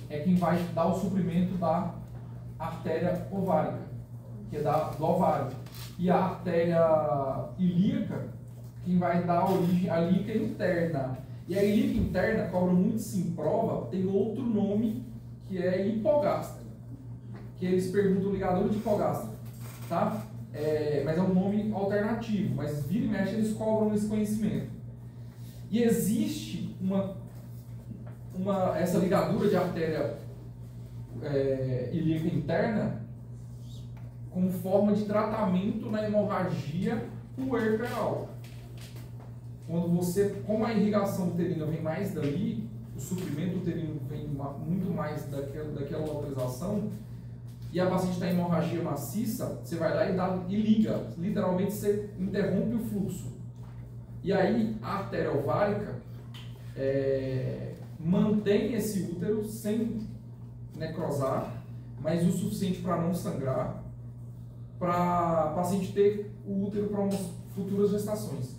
é quem vai dar o suprimento da artéria ovárica, que é do ovário. E a artéria ilíaca, quem vai dar origem à ilíaca interna. E a ilíaca interna, cobra muito sim em prova, tem outro nome que é hipogástrica, que eles perguntam ligadura de hipogástrica, tá? Mas é um nome alternativo, mas vira e mexe eles cobram esse conhecimento. E existe essa ligadura de artéria ilíaca interna como forma de tratamento na hemorragia puerperal. Como a irrigação uterina vem mais dali, o suprimento uterino vem muito mais daquela localização, e a paciente está em hemorragia maciça, você vai lá e liga, literalmente você interrompe o fluxo. E aí a artéria ovárica mantém esse útero sem necrosar, mas o suficiente para não sangrar, para a paciente ter o útero para umas futuras gestações.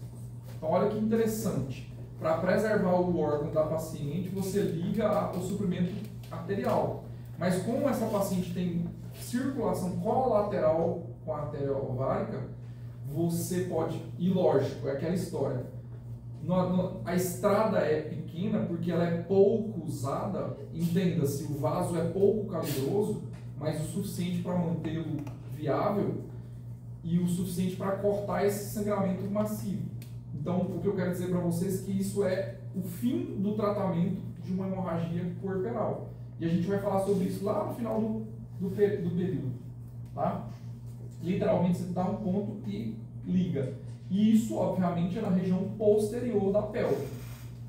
Então, olha que interessante. Para preservar o órgão da paciente, você liga o suprimento arterial. Mas como essa paciente tem circulação colateral com a artéria ovárica, você pode, e lógico, é aquela história, a estrada é pequena porque ela é pouco usada, entenda-se, o vaso é pouco calibroso, mas o suficiente para mantê-lo viável e o suficiente para cortar esse sangramento massivo. Então, o que eu quero dizer para vocês é que isso é o fim do tratamento de uma hemorragia puerperal. E a gente vai falar sobre isso lá no final do período, tá? Literalmente, você dá um ponto e liga. E isso, obviamente, é na região posterior da pelve,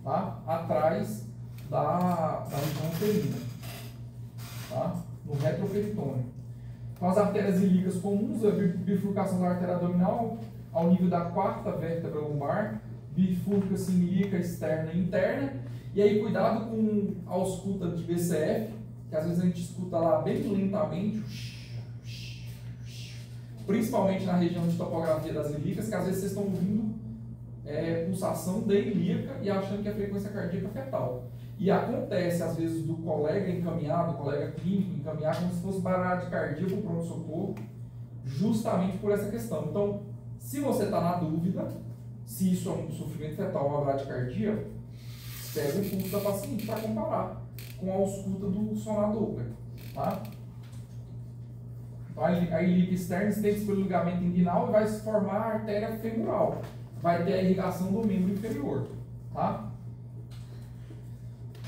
tá? Atrás da região uterina, tá? No retroperitônio. Então, as artérias ilíacas comuns, a bifurcação da artéria abdominal ao nível da quarta vértebra lombar, bifurca-se em ilíaca externa e interna. E aí, cuidado com a ausculta de BCF, que às vezes a gente escuta lá bem lentamente, principalmente na região de topografia das ilíacas, que às vezes vocês estão ouvindo pulsação de ilíaca e achando que é frequência cardíaca fetal. E acontece, às vezes, do colega encaminhado, colega clínico encaminhar como se fosse bradicardia para o pronto-socorro, justamente por essa questão. Então, se você está na dúvida se isso é um sofrimento fetal ou uma bradicardia, pega o pulso da paciente para comparar com a ausculta do sonar Doppler, tá? Então, a ilíaca externa estende-se pelo ligamento inguinal e vai se formar a artéria femoral. Vai ter a irrigação do membro inferior, tá?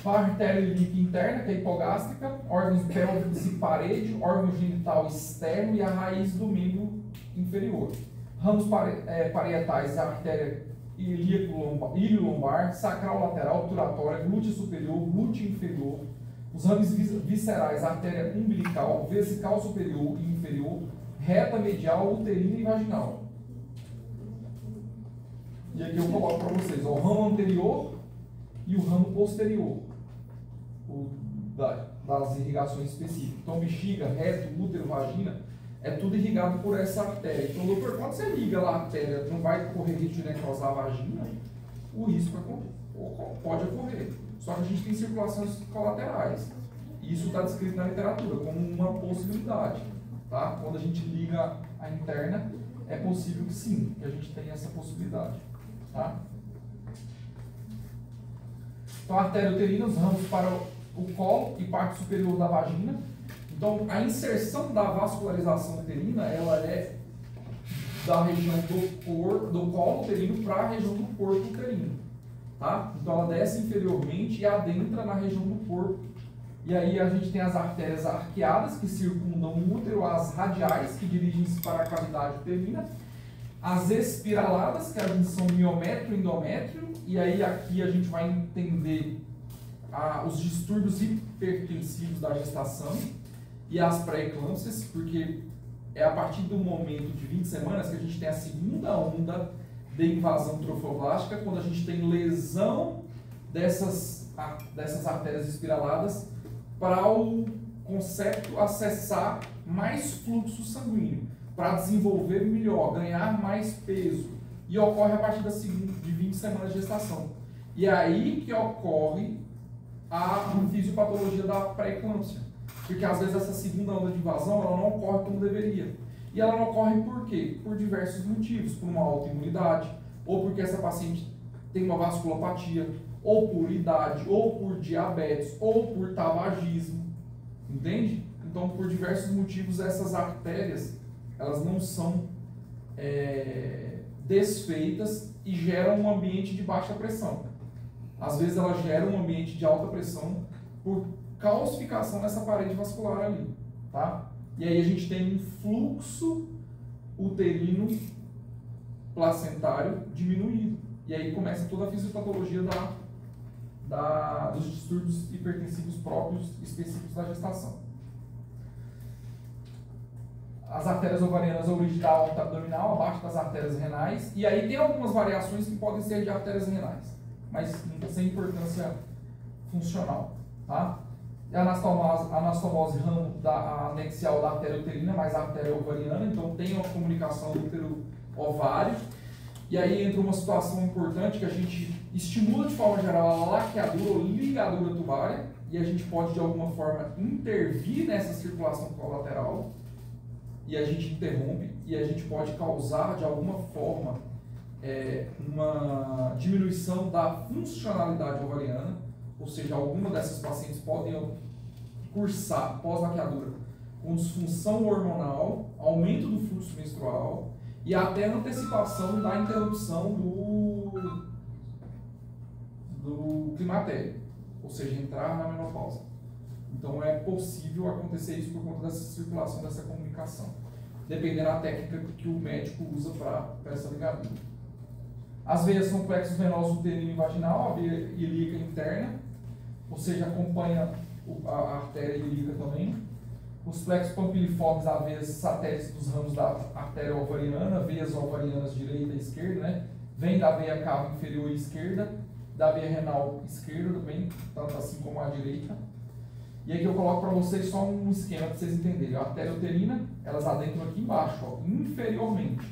A artéria ilíaca interna, que é hipogástrica, órgãos pélvicos e parede, órgão genital externo e a raiz do membro inferior. Ramos parietais, a artéria ilio-lombar, sacral lateral, obturatória, glútea superior, glúteo inferior. Os ramos viscerais, a artéria umbilical, vesical superior e inferior, reta medial, uterina e vaginal. E aqui eu coloco para vocês o ramo anterior e o ramo posterior das irrigações específicas. Então, bexiga, reto, útero, vagina, é tudo irrigado por essa artéria. Então, doutor, quando você liga lá a artéria, não vai correr risco de necrosar a vagina? O risco pode ocorrer. Só que a gente tem circulações colaterais. E isso está descrito na literatura como uma possibilidade. tá? Quando a gente liga a interna, é possível que sim, que a gente tenha essa possibilidade, tá? Então, a artéria uterina, os ramos para o colo e parte superior da vagina. Então, a inserção da vascularização uterina, ela é da região do colo uterino para a região do corpo uterino, tá? Então, ela desce inferiormente e adentra na região do corpo. E aí a gente tem as artérias arqueadas, que circundam o útero, as radiais, que dirigem-se para a cavidade uterina, as espiraladas, que a junção miométrio e endométrio, e aí aqui a gente vai entender os distúrbios hipertensivos da gestação e as pré-eclâmpsias, porque é a partir do momento de 20 semanas que a gente tem a segunda onda de invasão trofoblástica, quando a gente tem lesão dessas artérias espiraladas, para o concepto acessar mais fluxo sanguíneo, para desenvolver melhor, ganhar mais peso. E ocorre a partir de 20 semanas de gestação. E é aí que ocorre a fisiopatologia da pré-eclâmpsia. Porque às vezes essa segunda onda de invasão ela não ocorre como deveria. E ela não ocorre por quê? Por diversos motivos. Por uma autoimunidade, ou porque essa paciente tem uma vasculopatia, ou por idade, ou por diabetes, ou por tabagismo. Entende? Então, por diversos motivos, essas artérias elas não são desfeitas e geram um ambiente de baixa pressão. Às vezes elas geram um ambiente de alta pressão por calcificação nessa parede vascular ali, tá? E aí a gente tem um fluxo uterino placentário diminuído. E aí começa toda a fisiopatologia dos distúrbios hipertensivos próprios específicos da gestação. As artérias ovarianas, a origem da aorta abdominal, abaixo das artérias renais. E aí tem algumas variações que podem ser de artérias renais, mas sem importância funcional, tá? E a anastomose ramo anexial da artéria uterina, mais a artéria ovariana, então tem uma comunicação útero-ovário. E aí entra uma situação importante que a gente estimula de forma geral a laqueadura ou ligadura tubária, e a gente pode de alguma forma intervir nessa circulação colateral, e a gente interrompe, e a gente pode causar de alguma forma uma diminuição da funcionalidade ovariana, ou seja, alguma dessas pacientes podem cursar pós-laqueadura com disfunção hormonal, aumento do fluxo menstrual e até antecipação da interrupção do climatério, ou seja, entrar na menopausa. Então é possível acontecer isso por conta dessa circulação, dessa comunicação, dependendo da técnica que o médico usa para essa ligadura. As veias são plexos venosos uterino e vaginal, a veia ilíaca interna, ou seja, acompanha a artéria ilíaca também. Os plexos pampiliformes, as veias satélites dos ramos da artéria ovariana, veias ovarianas direita e esquerda, né? Vem da veia cava inferior esquerda, da veia renal esquerda também, tanto assim como a direita. E aqui eu coloco para vocês só um esquema para vocês entenderem. A artéria uterina, elas adentram aqui embaixo, ó, inferiormente.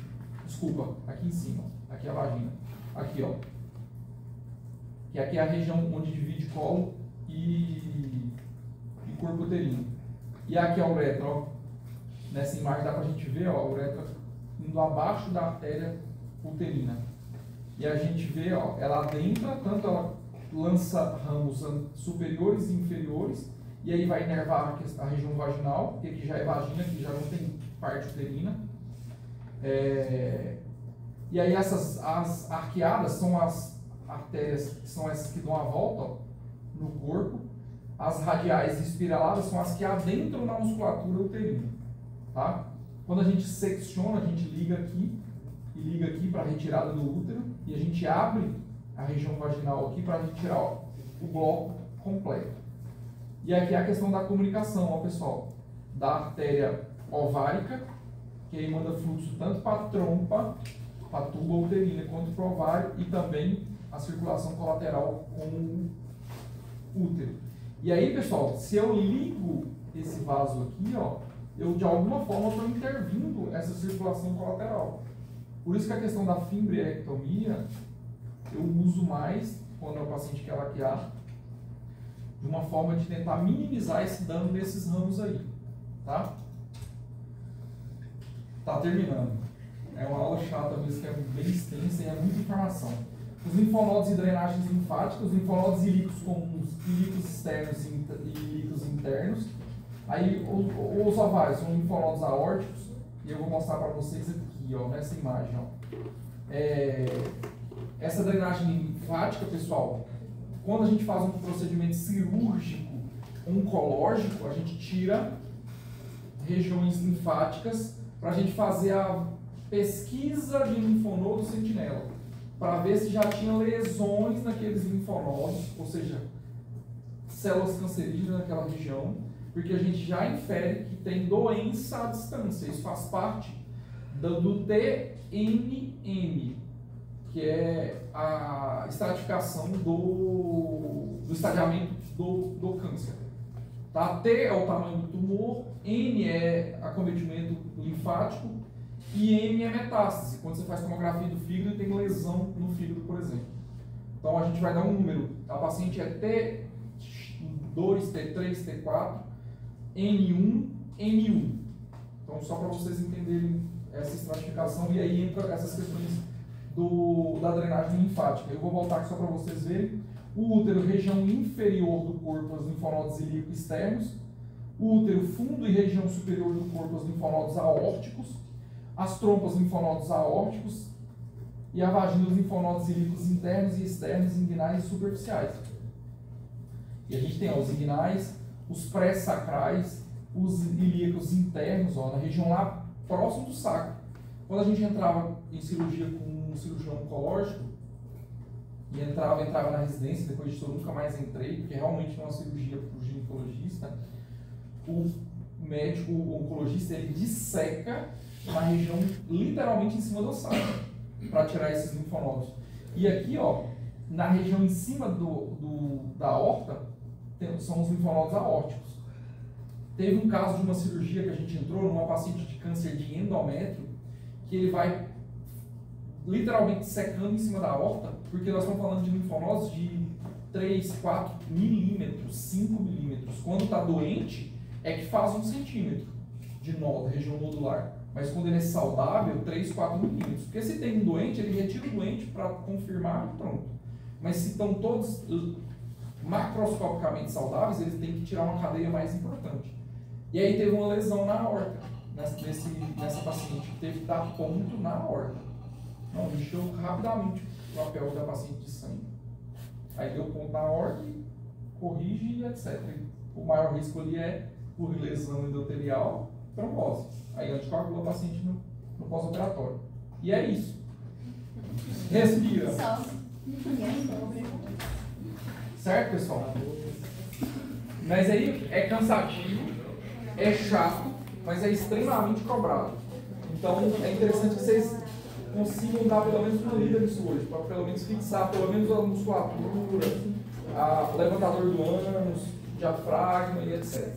Desculpa, aqui em cima. Aqui é a vagina. Aqui, ó. Que aqui é a região onde divide colo e corpo uterino. E aqui é a uretra, ó. Nessa imagem dá pra gente ver, ó, a uretra indo abaixo da artéria uterina. E a gente vê, ó, ela adentra, tanto ela lança ramos superiores e inferiores, e aí vai inervar a região vaginal, que aqui já é vagina, que já não tem parte uterina. E aí as arqueadas são as artérias, que são essas que dão a volta, ó, no corpo. As radiais espiraladas são as que adentram na musculatura uterina, tá? Quando a gente secciona, a gente liga aqui e liga aqui para a retirada do útero, e a gente abre a região vaginal aqui para retirar, ó, o bloco completo. E aqui é a questão da comunicação, ó, pessoal, da artéria ovárica, que aí manda fluxo tanto para a trompa, para a tuba uterina, quanto para o ovário, e também a circulação colateral com o útero. E aí, pessoal, se eu ligo esse vaso aqui, ó, eu de alguma forma estou intervindo essa circulação colateral. Por isso que a questão da fimbriectomia eu uso mais quando o paciente quer laquear, de uma forma de tentar minimizar esse dano nesses ramos aí, tá? Tá terminando. É uma aula chata mesmo, que é bem extensa e é muita informação. Os linfonodos e drenagens linfáticas, os linfonodos ilíquicos comuns, ilíquicos externos e ilíquicos internos. Aí os ovários são linfonodos aórticos, e eu vou mostrar para vocês aqui, ó, nessa imagem. Ó. Essa drenagem linfática, pessoal, quando a gente faz um procedimento cirúrgico oncológico, a gente tira regiões linfáticas para a gente fazer a pesquisa de linfonodo sentinela, para ver se já tinha lesões naqueles linfonodos, ou seja, células cancerígenas naquela região, porque a gente já infere que tem doença à distância. Isso faz parte do TNM, que é a estratificação do estadiamento do câncer. Tá? T é o tamanho do tumor, N é acometimento linfático e M é metástase, quando você faz tomografia do fígado e tem lesão no fígado, por exemplo. Então a gente vai dar um número. A paciente é T2, T3, T4, N1, N1. Então só para vocês entenderem essa estratificação, e aí entra essas questões da drenagem linfática. Eu vou voltar aqui só para vocês verem. O útero, região inferior do corpo, os linfonodos ilíquicos externos. O útero, fundo e região superior do corpo, os linfonodos aórticos. As trompas, linfonodos aórticos. E a vagina, os linfonodos ilíquicos internos e externos, inguinais e superficiais. E a gente tem os inguinais, os pré-sacrais, os ilíacos internos, ó, na região lá próximo do sacro. Quando a gente entrava em cirurgia com um cirurgião oncológico, e entrava na residência, depois disso eu nunca mais entrei, porque realmente não é uma cirurgia para o ginecologista, o médico, o oncologista, ele disseca na região literalmente em cima do sacro, para tirar esses linfonodos. E aqui, ó, na região em cima da aorta, são os linfonodos aórticos. Teve um caso de uma cirurgia que a gente entrou numa paciente de câncer de endométrio, que ele vai literalmente secando em cima da aorta, porque nós estamos falando de linfonodos de 3, 4 milímetros, 5 milímetros. Quando está doente, é que faz 1 centímetro de nódulo, região nodular. Mas quando ele é saudável, 3, 4 milímetros. Porque se tem um doente, ele retira o doente para confirmar e pronto. Mas se estão todos macroscopicamente saudáveis, eles têm que tirar uma cadeia mais importante. E aí teve uma lesão na aorta, nessa paciente, que teve que dar ponto na aorta. Não, encheu rapidamente o papel da paciente de sangue. Aí deu ponto na aorta e corrige e etc. O maior risco ali é por lesão endotelial, trombose. Aí anticoagula o paciente no pós-operatório. E é isso. Respira. Certo, pessoal? Mas aí é cansativo, é chato, mas é extremamente cobrado. Então é interessante que vocês consigam dar pelo menos uma lida nisso hoje, para pelo menos fixar pelo menos a musculatura, o levantador do ânus, diafragma e etc.